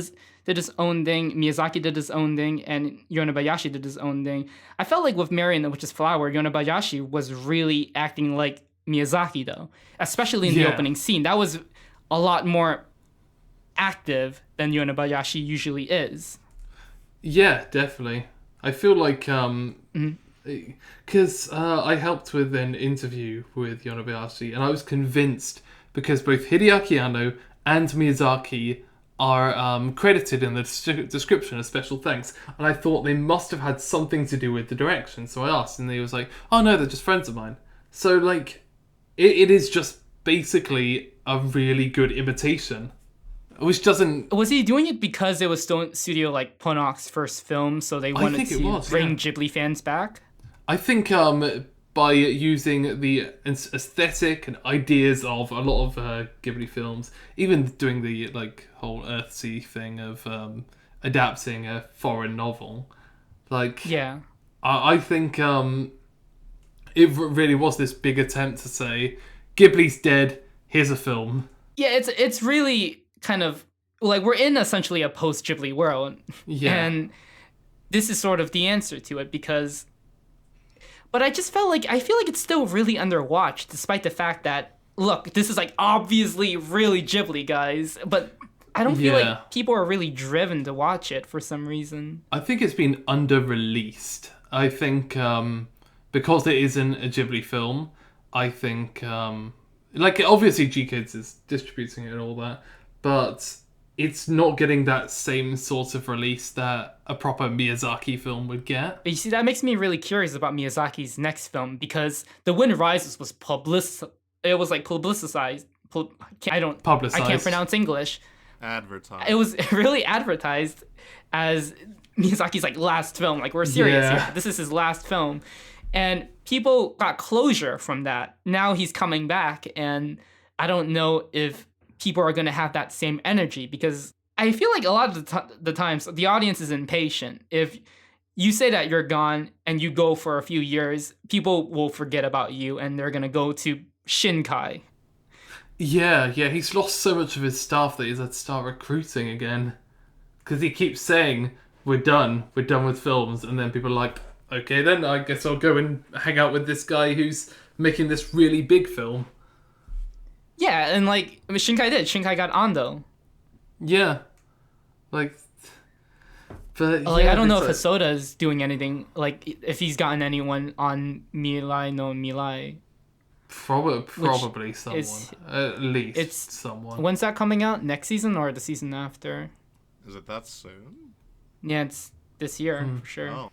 his own thing, Miyazaki did his own thing, and Yonebayashi did his own thing. I felt like with Mary and the Witch's Flower, Yonebayashi was really acting like Miyazaki though, especially in the opening scene. That was a lot more active than Yonebayashi usually is. Yeah, definitely. I feel like because I helped with an interview with Yonebayashi, and I was convinced because both Hideaki Anno and Miyazaki are credited in the description as special thanks, and I thought they must have had something to do with the direction. So I asked, and they was like, "Oh no, they're just friends of mine." So like, it is just basically a really good imitation. Which doesn't... Was he doing it because it was Studio like Ponok's first film, so they wanted to bring Ghibli fans back? I think by using the aesthetic and ideas of a lot of Ghibli films, even doing the like whole Earthsea thing of adapting a foreign novel, like I think it really was this big attempt to say Ghibli's dead. Here's a film. Yeah, it's really kind of like we're in essentially a post Ghibli world, and this is sort of the answer to it because. But I feel like it's still really underwatched, despite the fact that look, this is like obviously really Ghibli, guys, but I don't feel like people are really driven to watch it for some reason. I think it's been under-released. I think because it isn't a Ghibli film, I think like obviously G-Kids is distributing it and all that, but it's not getting that same sort of release that a proper Miyazaki film would get. But you see, that makes me really curious about Miyazaki's next film because The Wind Rises was publicized. I can't pronounce English. Advertised. It was really advertised as Miyazaki's like last film. Like, we're serious here. This is his last film. And people got closure from that. Now he's coming back, and I don't know if people are going to have that same energy because I feel like a lot of the times the audience is impatient. If you say that you're gone and you go for a few years, people will forget about you and they're going to go to Shinkai. Yeah, he's lost so much of his staff that he's had to start recruiting again. Because he keeps saying, we're done with films, and then people are like, okay then, I guess I'll go and hang out with this guy who's making this really big film. Yeah, and like Shinkai did. Shinkai got Ando. Yeah, but I don't know if Hosoda is doing anything. Like if he's gotten anyone on Milai no Milai. Probably someone. At least someone. When's that coming out? Next season or the season after? Is it that soon? Yeah, it's this year for sure. Oh.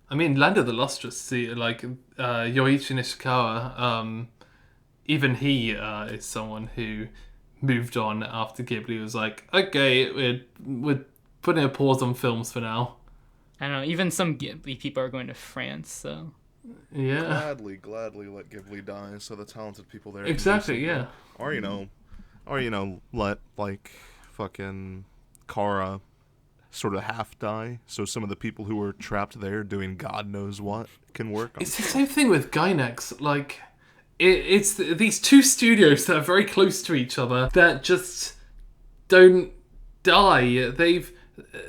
I mean, Land of the Lustrous. Like Yoichi Nishikawa. Even he is someone who moved on after Ghibli was like, okay, we're putting a pause on films for now. I don't know. Even some Ghibli people are going to France, so. Yeah. Gladly let Ghibli die so the talented people there. Exactly, yeah. Or let like fucking Kara sort of half die so some of the people who were trapped there doing God knows what can work on. It's the same thing with Gainax, like. It's these two studios that are very close to each other that just don't die.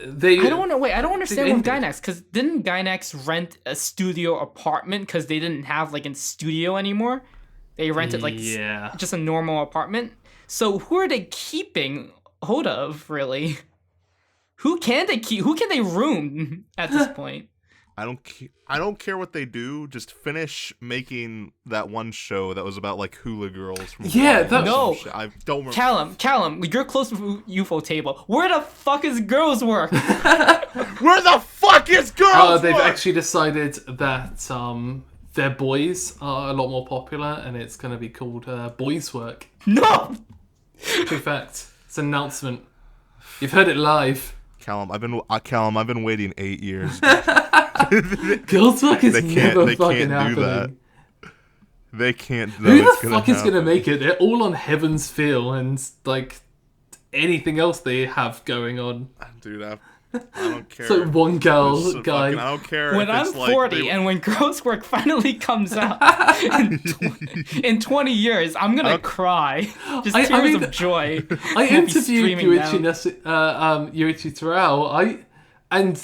They. I don't understand with ended. Gynax, because didn't Gynax rent a studio apartment because they didn't have like a studio anymore? They rented like Yeah. just a normal apartment. So who are they keeping hold of, really? Who can they keep? Who can they room at this point? I don't care what they do. Just finish making that one show that was about like hula girls. From Yeah, Hawaii or that- No. some shit. I don't remember. Callum, you're close to UFO table. Where the fuck is girls work? Where the fuck is girls? They've Work? actually decided that their boys are a lot more popular, and it's going to be called Boys Work. No. True fact. It's an announcement. You've heard it live. Callum, I've been waiting 8 years. Girls Work is They can't- never they fucking can't do happening. They can't. Who it's the gonna fuck is happen. going to make it? They're all on Heaven's Feel and like anything else they have going on. Dude, I don't care. So one girl It's so guy. fucking- I don't care. When if I'm it's like 40 they- and when Girls Work finally comes out in 20 years, I'm gonna cry. Just I tears mean, of joy. I will be interviewed streaming Yuichi Terao. And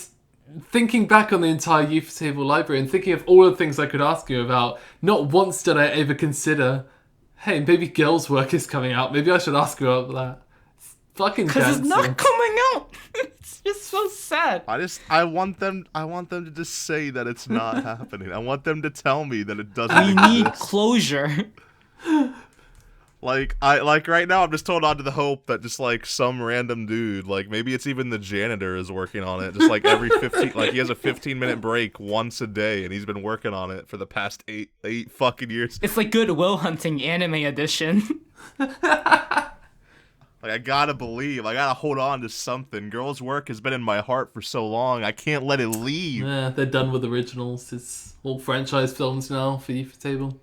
thinking back on the entire Youth Table library and thinking of all the things I could ask you about, not once did I ever consider, hey, maybe Girls Work is coming out. Maybe I should ask you about that. It's fucking Because it's dancing. not coming out. It's just so sad. I want them to just say that it's not happening. I want them to tell me that it doesn't We need exist. closure. Like right now I'm just holding on to the hope that just like some random dude, like maybe it's even the janitor is working on it. Just like every 15 like he has a 15-minute break once a day and he's been working on it for the past eight fucking years. It's like Good Will Hunting anime edition. Like I gotta believe, I gotta hold on to something. Girls Work has been in my heart for so long. I can't let it leave. Yeah, they're done with originals. It's all franchise films now for Youth Table.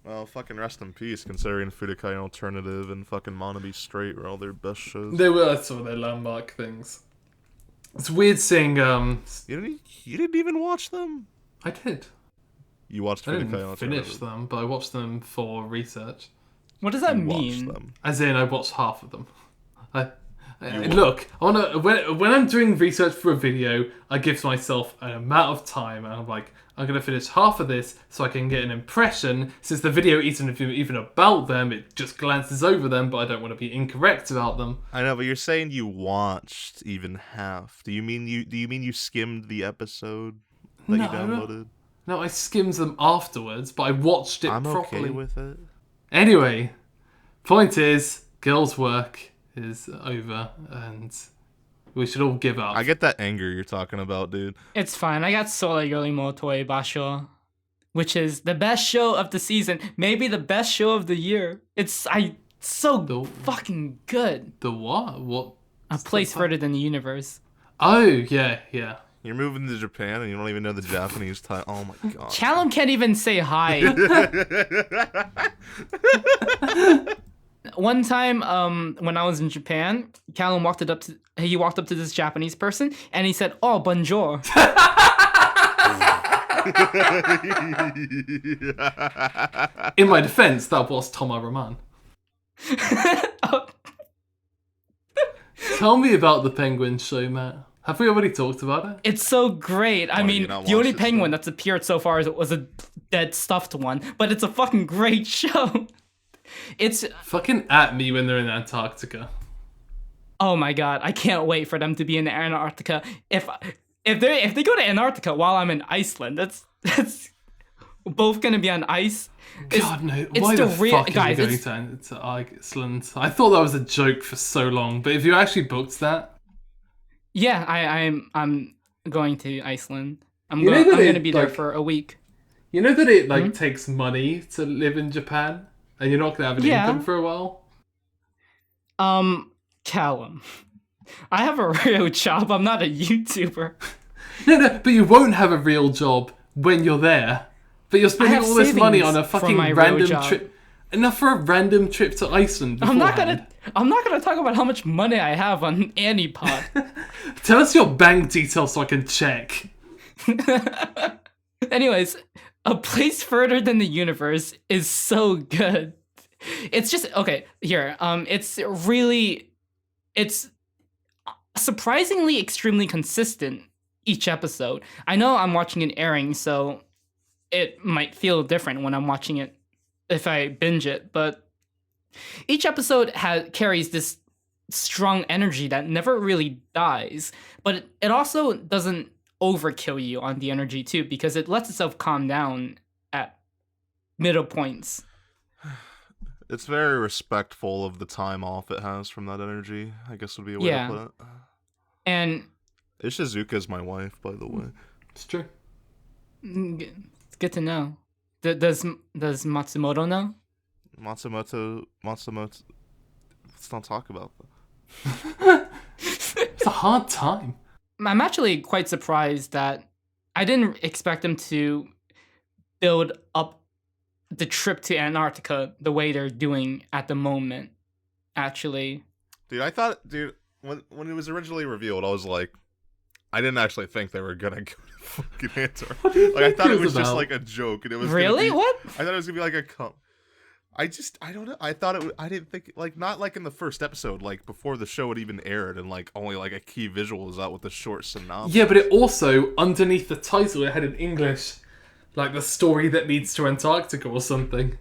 Well, fucking rest in peace, considering Fudokai Alternative and fucking Monabe Straight were all their best shows. They were some of their landmark things. It's weird seeing. You didn't even watch them? I did. You watched I Fudokai didn't Alternative. finish them, but I watched them for research. What does that You watched mean? them. As in, I watched half of them. Look, I wanna when I'm doing research for a video, I give myself an amount of time, and I'm like, I'm gonna finish half of this so I can get an impression. Since the video isn't even about them, it just glances over them, but I don't want to be incorrect about them. I know, but you're saying you watched even half. Do you mean you skimmed the episode that you No. downloaded? No, I skimmed them afterwards, but I watched it I'm properly. okay with it. Anyway, point is, Girls Work is over, and we should all give up. I get that anger you're talking about, dude. It's fine. I got Sole Yorimotoi Basho, which is the best show of the season, maybe the best show of the year. It's so fucking good. The what? What? A place further than the universe. Oh, yeah. You're moving to Japan and you don't even know the Japanese title. Oh my god. Callum can't even say hi. One time, when I was in Japan, Callum walked up to this Japanese person and he said, "Oh, bonjour." In my defense, that was Toma Roman. Tell me about the Penguin show, Matt. Have we already talked about it? It's so great. I Why do mean, you not the only watch it penguin still? that's appeared so far was a dead stuffed one, but it's a fucking great show. It's Fucking at me when they're in Antarctica. oh my god, I can't wait for them to be in Antarctica. If they go to Antarctica while I'm in Iceland, that's both gonna be on ice. God, no. it's Why the the real- fuck guys, are you going to Iceland? I thought that was a joke for so long, but if you actually booked that... Yeah, I'm going to Iceland. I'm You know that gonna it, be there like- for a week. You know that it takes money to live in Japan? And you're not going to have an Yeah. income for a while? Callum, I have a real job. I'm not a YouTuber. No, but you won't have a real job when you're there. But you're spending have all this money savings on a from fucking my real random job. trip. Enough for a random trip to Iceland I'm not beforehand. gonna talk about how much money I have on AniPod. Tell us your bank details so I can check. Anyways, A Place Further Than the Universe is so good. It's just okay. Here, it's surprisingly extremely consistent each episode. I know I'm watching it airing, so it might feel different when I'm watching it if I binge it, but each episode carries this strong energy that never really dies, but it also doesn't overkill you on the energy too, because it lets itself calm down at middle points. It's very respectful of the time off it has from that energy, I guess would be a way to put it. And Ishizuka's my wife, by the way. It's true. It's good to know. Does Matsumoto know? Matsumoto. Let's not talk about that. It's a hard time. I'm actually quite surprised that I didn't expect them to build up the trip to Antarctica the way they're doing at the moment, actually. Dude, when it was originally revealed, I was like, I didn't actually think they were gonna go to fucking Antarctica. Like, I thought it was just like a joke, and it was really what? I thought it was gonna be like a I don't know. I thought I didn't think, like, not like in the first episode, like before the show had even aired, and like only like a key visual was out with a short synopsis. Yeah, but it also, underneath the title, it had in English, like, the story that leads to Antarctica or something.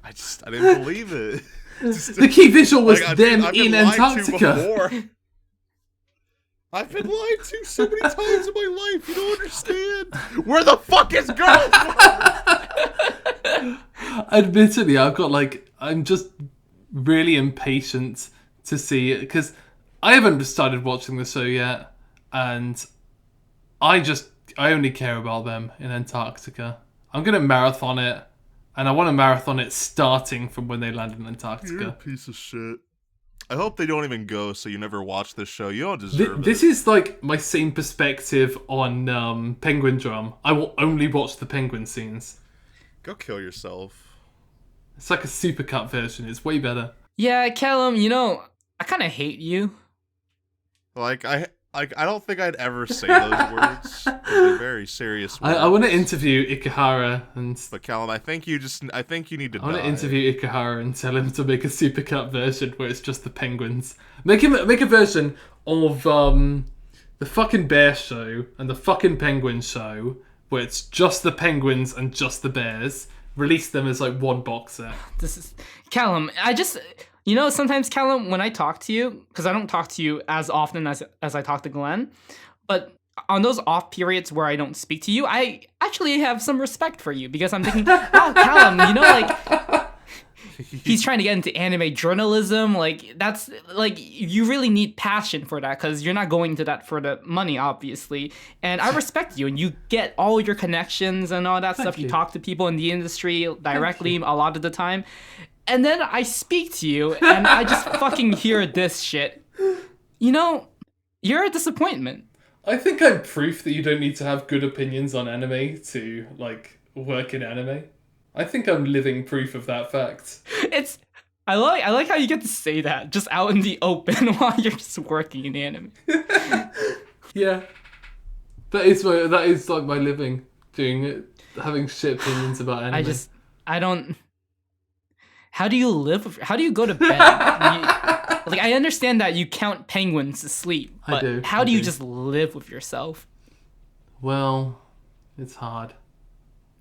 I didn't believe it. The key visual was I've them been in lied to Antarctica. before. I've been lied to so many times in my life. You don't understand. Where the fuck is girl? Admittedly, I'm just really impatient to see it, because I haven't started watching the show yet, and I only care about them in Antarctica. I'm gonna marathon it, and I want to marathon it starting from when they land in Antarctica. You're a piece of shit. I hope they don't even go, so you never watch this show. You don't deserve it. This is like my same perspective on Penguin Drum. I will only watch the penguin scenes. Go kill yourself. It's like a supercut version. It's way better. Yeah, Callum, I kind of hate you. I don't think I'd ever say those words. They're very serious words. I want to interview Ikehara But Callum, I think you need to I want die. to interview Ikehara and tell him to make a supercut version where it's just the penguins. Make a version of the fucking bear show and the fucking penguin show where it's just the penguins and just the bears. Release them as like one box set. This is Callum. Sometimes, Callum, when I talk to you, because I don't talk to you as often as I talk to Glen, but on those off periods where I don't speak to you, I actually have some respect for you, because I'm thinking, oh, Callum, he's trying to get into anime journalism. Like, that's, like, you really need passion for that, because you're not going to that for the money, obviously. And I respect you, and you get all your connections and all that stuff. You talk to people in the industry directly a lot of the time. And then I speak to you, and I just fucking hear this shit. You're a disappointment. I think I'm proof that you don't need to have good opinions on anime to, like, work in anime. I think I'm living proof of that fact. I like how you get to say that just out in the open while you're just working in anime. Yeah. That is like my living, doing it, having shit opinions about anime. I don't... How do you go to bed? I understand that you count penguins to sleep, but how do you just live with yourself? Well, it's hard.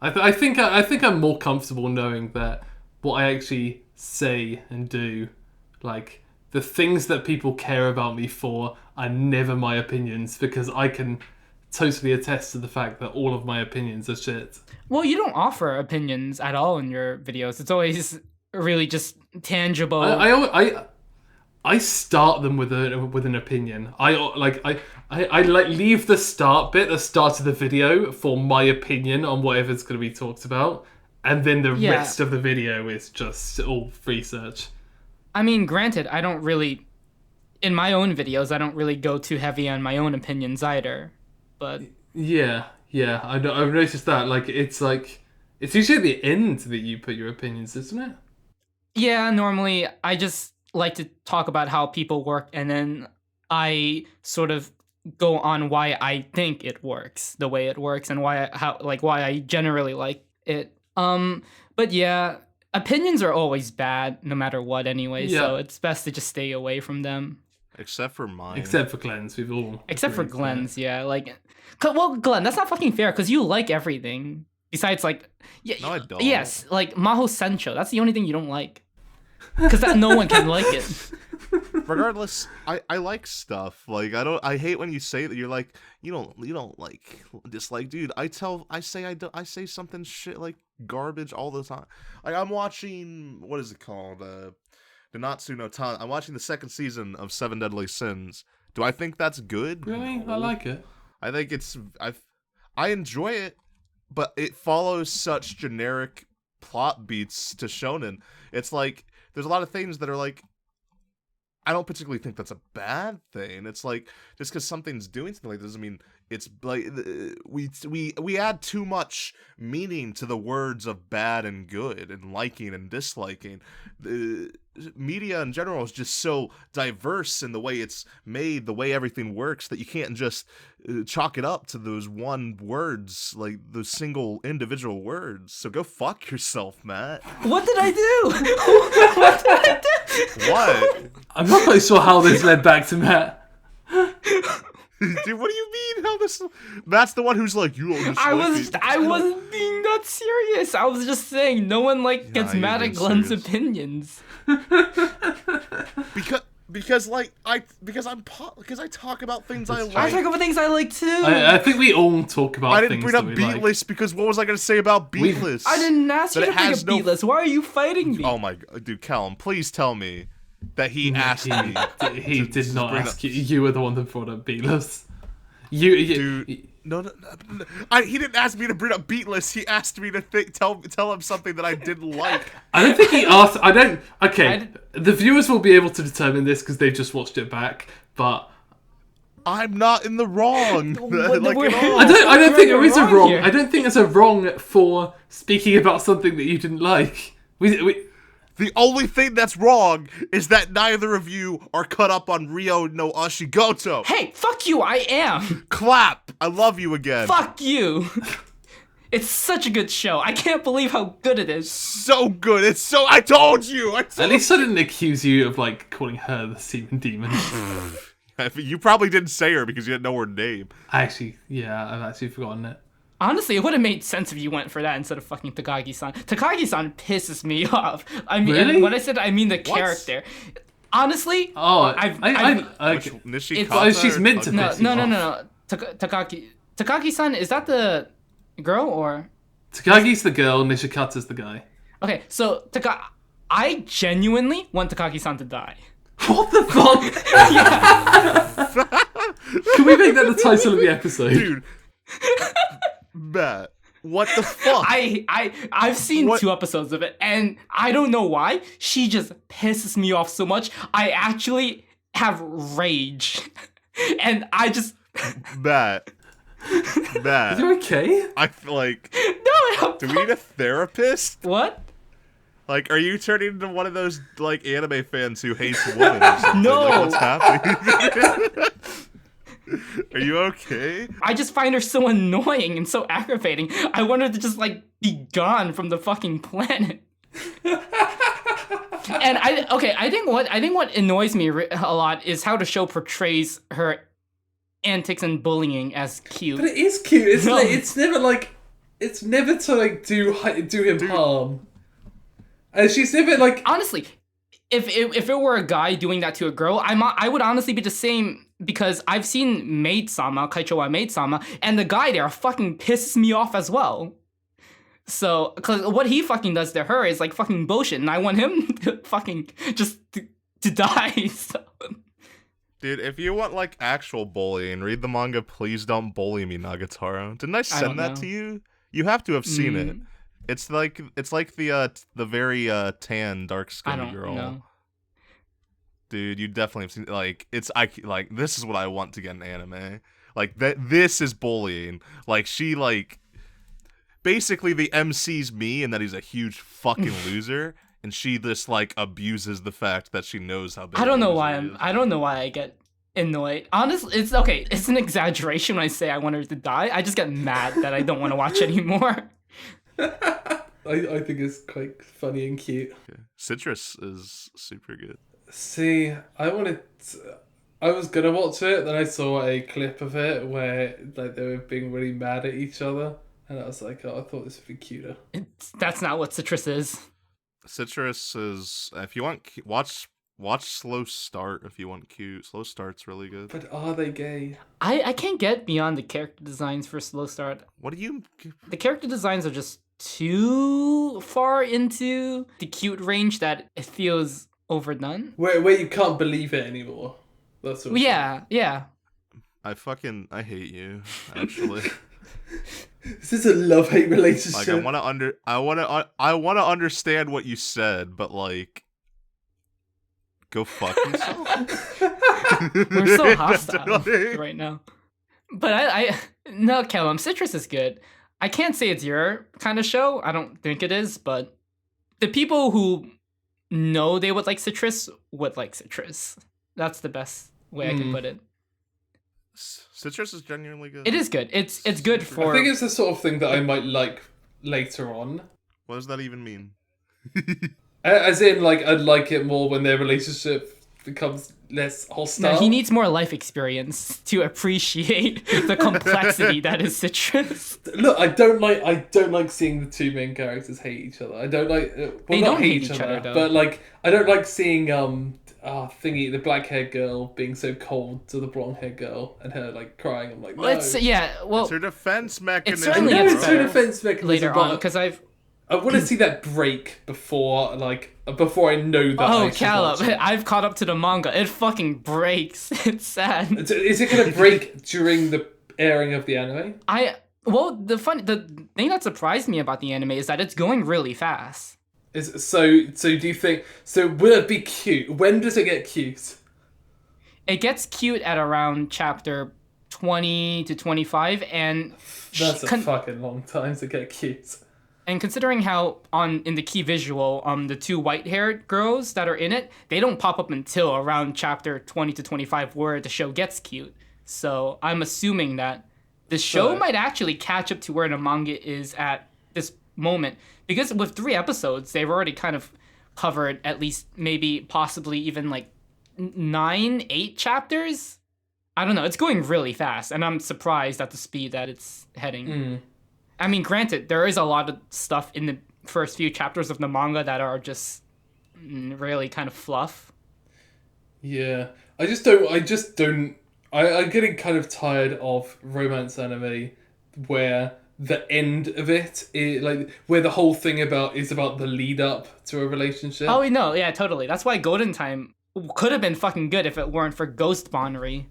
I think I'm more comfortable knowing that what I actually say and do, like, the things that people care about me for, are never my opinions, because I can totally attest to the fact that all of my opinions are shit. Well, you don't offer opinions at all in your videos. It's always really just tangible. I start them with an opinion. I leave the start bit, the start of the video, for my opinion on whatever's going to be talked about, and then the rest of the video is just all research. I mean, granted, in my own videos, I don't really go too heavy on my own opinions either, but... Yeah, I've noticed that. It's usually at the end that you put your opinions, isn't it? Yeah, normally I just like to talk about how people work, and then I sort of go on why I think it works the way it works, and why I generally like it. But yeah, opinions are always bad no matter what anyway, so it's best to just stay away from them. Except for mine. Except for Glen's, we've all. Except for agreed Glen's, yeah. Like, well, Glen, that's not fucking fair because you like everything. Besides, like, yeah, No, I don't. yes, like Maho Sencho. That's the only thing you don't like. Because no one can like it. Regardless, I like stuff. Like I hate when you say that you're like you don't like dislike, dude. I say something shit like garbage all the time. Like I'm watching, what is it called? Nanatsu no Tan. I'm watching the second season of Seven Deadly Sins. Do I think that's good? Really? No. I like it. I think I enjoy it, but it follows such generic plot beats to shonen. It's like there's a lot of things that are like, I don't particularly think that's a bad thing. It's like just because something's doing something like this doesn't mean it's like we add too much meaning to the words of bad and good and liking and disliking. The media in general is just so diverse in the way it's made, the way everything works, that you can't just chalk it up to those one words, like those single individual words. So go fuck yourself, Matt. What did I do? What did I do? What? I'm not quite sure how this led back to Matt. Dude, what do you mean? How this? Matt's the one who's like, you don't dislike I me. wasn't being that serious. I was just saying no one gets you're mad at being Glen's serious. opinions. Because I talk about things I like. I talk about things I like too. I think we all talk about I didn't things bring up that we like. Beatless because what was I going to say about Beatless? I didn't ask you That to it bring a has no- beatless. Why are you fighting me? Oh my god, dude, Callum, please tell me that he asked me. He did to not bring ask up- you. You were the one that brought up Beatless. You Dude, no. He didn't ask me to bring up Beatless. He asked me to tell him something that I didn't like. I don't think he asked. Okay, I did- the viewers will be able to determine this because they've just watched it back. But I'm not in the wrong. Like we're- at all. I don't think You're there is a wrong wrong. here. I don't think there's a wrong for speaking about something that you didn't like. We The only thing that's wrong is that neither of you are cut up on Ryo no Ashigoto. Hey, fuck you, I am. Clap. I love you again. Fuck you. It's such a good show. I can't believe how good it is. So good. It's so. I told you. at least I didn't accuse you of like calling her the semen demon. You probably didn't say her because you didn't know her name. I've actually forgotten it. Honestly, it would have made sense if you went for that instead of fucking Takagi-san. Takagi-san pisses me off. I mean, Really? and when I said I mean the character. Honestly, okay. Nishikata. Oh, she's meant to or- piss you off. No. Takagi-san, is that the girl or? Takagi's the girl, Nishikata's the guy. Okay, so I genuinely want Takagi-san to die. What the fuck? Can we make that the title of the episode? Dude. Matt, what the fuck? I've seen What? 2 episodes of it, and I don't know why. She just pisses me off so much. I actually have rage. And I just Matt. Are you okay? I feel like. No, Do we need a therapist? what? Like, are you turning into one of those, like, anime fans who hates women or something? No. Like, what's happening? Are you okay? I just find her so annoying and so aggravating. I want her to just be gone from the fucking planet. And I think what annoys me a lot is how the show portrays her antics and bullying as cute. But it is cute. It's No. it's never to do him harm. And she's never Honestly, if it were a guy doing that to a girl, I would honestly be the same, because I've seen Maid-sama, Kaicho wa Maid-sama, and the guy there fucking pisses me off as well. So, because what he fucking does to her is fucking bullshit, and I want him to fucking just to die. So. Dude, if you want, actual bullying, read the manga Please Don't Bully Me, Nagatoro. Didn't I don't send that know. to you? You have to have seen it. It's like the very tan, dark-skinned girl. I don't know. Dude, you definitely have seen this is what I want to get in anime. This is bullying. She basically the MC's me and that he's a huge fucking loser, and she just abuses the fact that she knows how big I don't know a why loser he is. I don't know why I get annoyed. Honestly, it's okay. It's an exaggeration when I say I want her to die. I just get mad that I don't want to watch anymore. I think it's quite funny and cute. Citrus is super good. See, I wanted I was gonna watch it, then I saw a clip of it where like they were being really mad at each other, and I was like, oh, I thought this would be cuter. That's not what citrus is. Citrus is, if you want, watch Slow Start if you want cute. Slow Start's really good. But are they gay? I can't get beyond the character designs for Slow Start. What do you? The character designs are just too far into the cute range that it feels overdone. Where you can't believe it anymore. That's what Yeah. I hate you, actually. This is a love-hate relationship. Like I want to understand what you said, but like, go fuck yourself. We're so hostile right now. But no, Callum, Citrus is good. I can't say it's your kind of show. I don't think it is, but the people who know they would like Citrus would like Citrus. That's the best way I can put it. Citrus is genuinely good. It is good. It's good for... I think it's the sort of thing that I might like later on. What does that even mean? As in, like, I'd like it more when their relationship becomes less hostile. No, he needs more life experience to appreciate the complexity that is Citrus. Look, I don't like seeing the two main characters hate each other. I don't like. They don't hate each other, though. But like, I don't like seeing Thingy, the black haired girl, being so cold to the blonde haired girl and her like crying. I'm like, no. It's her defense mechanism. It certainly I know gets it's her better defense mechanism later on because I want to see that break before I know that. Oh, I should Callum, watch it. I've caught up to the manga. It fucking breaks. It's sad. Is it going to break during the airing of the anime? The thing that surprised me about the anime is that it's going really fast. So do you think? So will it be cute? When does it get cute? It gets cute at around chapter 20 to 25, and that's a fucking long time to get cute. And considering how in the key visual, the two white-haired girls that are in it, they don't pop up until around chapter 20 to 25 where the show gets cute. So I'm assuming that the show might actually catch up to where the manga is at this moment. Because with 3 episodes, they've already kind of covered at least maybe possibly even like 9, 8 chapters. I don't know. It's going really fast, and I'm surprised at the speed that it's heading. I mean, granted, there is a lot of stuff in the first few chapters of the manga that are just really kind of fluff. Yeah. I'm getting kind of tired of romance anime where the end of it is like where the whole thing is about the lead up to a relationship. Oh no, yeah, totally. That's why Golden Time could have been fucking good if it weren't for Ghost Bonnery.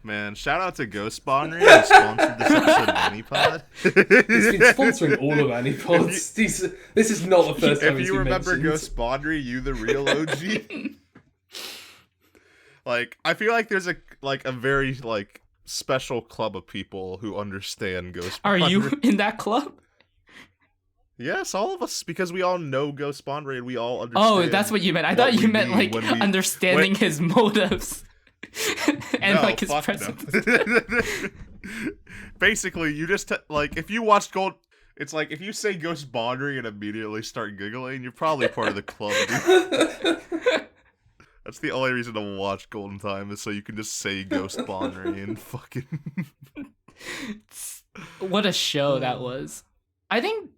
Man, shout out to Ghost Bonnery who sponsored this episode of AniPod. He's been sponsoring all of AniPods. This is not the first time if you remember Ghost Bonnery, you the real OG. Like, I feel like there's a very like special club of people who understand Ghost Bonnery. Are you in that club? Yes, all of us, because we all know Ghost Bonnery and we all understand. Oh, that's what you meant. I thought you meant like understanding his motives. And like his presence. No. Basically, you just like if you watch it's like if you say Ghost Bonnery and immediately start giggling, you're probably part of the club. Dude. That's the only reason to watch Golden Time is so you can just say Ghost Bonnery and fucking. What a show that was! I think.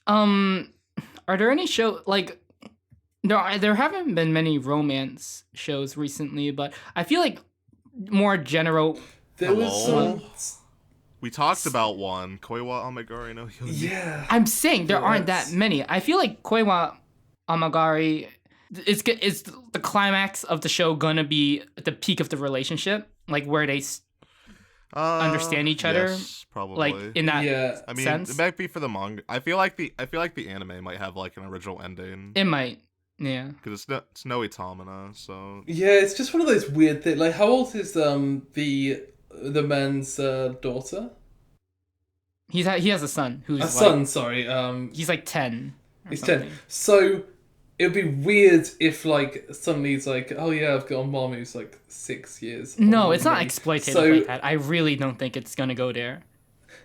Are there any show like? There haven't been many romance shows recently, but I feel like more general. There was some. We talked about one, Koiwa Ameagari no Hyōji. Yeah. I'm saying there aren't that many. I feel like Koiwa Ameagari is the climax of the show gonna be the peak of the relationship, like where they understand each other. Yes, probably. Like in that I mean, sense. it might be for the manga. I feel like the anime might have like an original ending. It might. Yeah. Because it's no Itamina, so. Yeah, it's just one of those weird things. Like, how old is the man's daughter? He has a son who's son. Sorry. He's like 10. He's something. 10. So it'd be weird if like suddenly it's like, oh yeah, I've got a mom who's like 6 years. No, it's not exploitative like that. I really don't think it's gonna go there.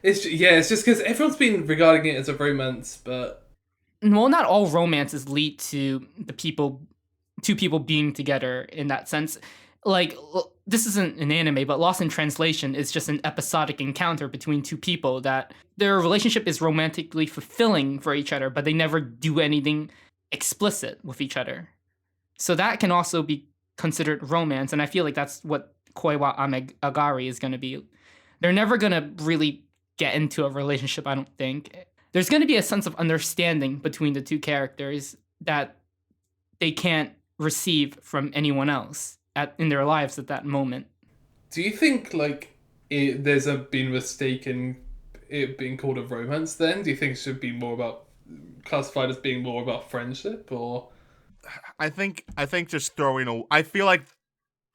It's just because everyone's been regarding it as a romance, but. Well, not all romances lead to the people two people being together in that sense. Like, this isn't an anime, but Lost in Translation is just an episodic encounter between two people that their relationship is romantically fulfilling for each other, but they never do anything explicit with each other. So that can also be considered romance, and I feel like that's what Koi wa Ameagari is going to be. They're never going to really get into a relationship, I don't think. There's going to be a sense of understanding between the two characters that they can't receive from anyone else in their lives at that moment. Do you think like there's been mistaken it being called a romance? Then do you think it should be more about classified as being more about friendship, or? I think just I feel like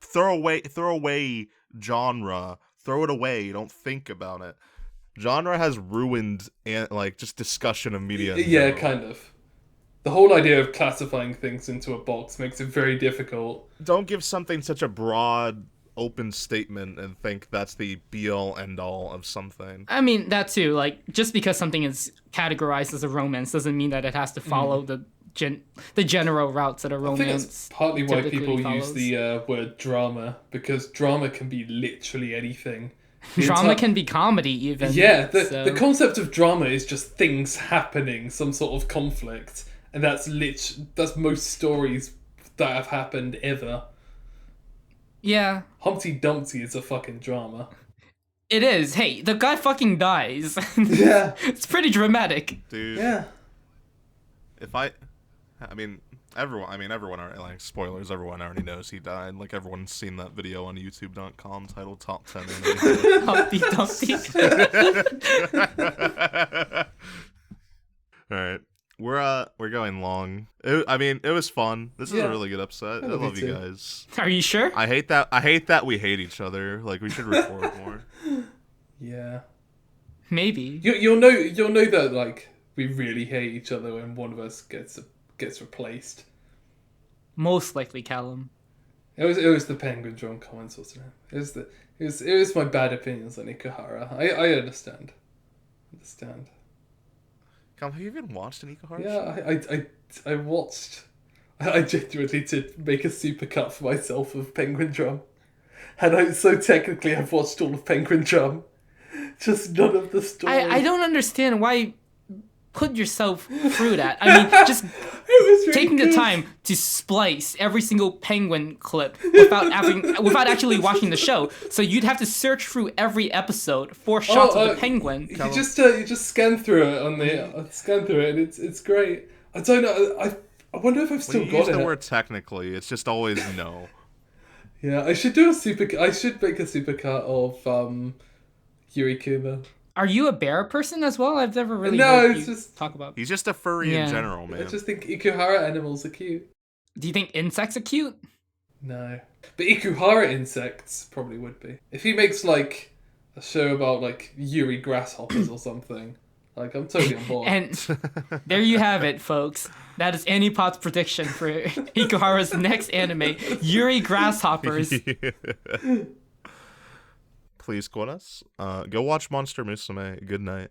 throw away genre, throw it away. Don't think about it. Genre has ruined like just discussion of media. Yeah, kind of. The whole idea of classifying things into a box makes it very difficult. Don't give something such a broad, open statement and think that's the be-all, end-all of something. I mean, that too. Like, just because something is categorized as a romance doesn't mean that it has to follow the general routes that a romance. I think that's partly why people follows. use the word drama, because drama can be literally anything. Drama can be comedy, even. Yeah, the concept of drama is just things happening, some sort of conflict. And that's most stories that have happened ever. Yeah. Humpty Dumpty is a fucking drama. It is. Hey, the guy fucking dies. Yeah. It's pretty dramatic. Dude. Yeah. Everyone already, like, spoilers, everyone already knows he died. Like, everyone's seen that video on youtube.com titled Top 10. Humpty Dumpty. Alright. We're going long. It was fun. This is a really good episode. I love you guys. Are you sure? I hate that we hate each other. Like, we should record more. Yeah. Maybe. You'll know that like we really hate each other when one of us gets replaced. Most likely Callum. It was the Penguin Drum comments, wasn't it? It was my bad opinions on Ikuhara. I understand. Callum, have you even watched an Ikuhara? Yeah, I watched. I genuinely did make a supercut for myself of Penguin Drum, and so technically I've watched all of Penguin Drum, just none of the story. I don't understand why you put yourself through that. I mean, just really taking the time to splice every single penguin clip without actually watching the show. So you'd have to search through every episode for shots of the penguin. You just scan through it and it's great. I don't know. I wonder if I've still got it. When you use the word technically, it's just always no. Yeah, I should make a supercut of Yuri Kuma. Are you a bear person as well? I've never really heard you talk about. He's just a furry in general, man. I just think Ikuhara animals are cute. Do you think insects are cute? No. But Ikuhara insects probably would be. If he makes like a show about like Yuri grasshoppers or something, like I'm totally on board. And there you have it, folks. That is AniPod's prediction for Ikuhara's next anime, Yuri Grasshoppers. Please quote us. Go watch Monster Musume. Good night.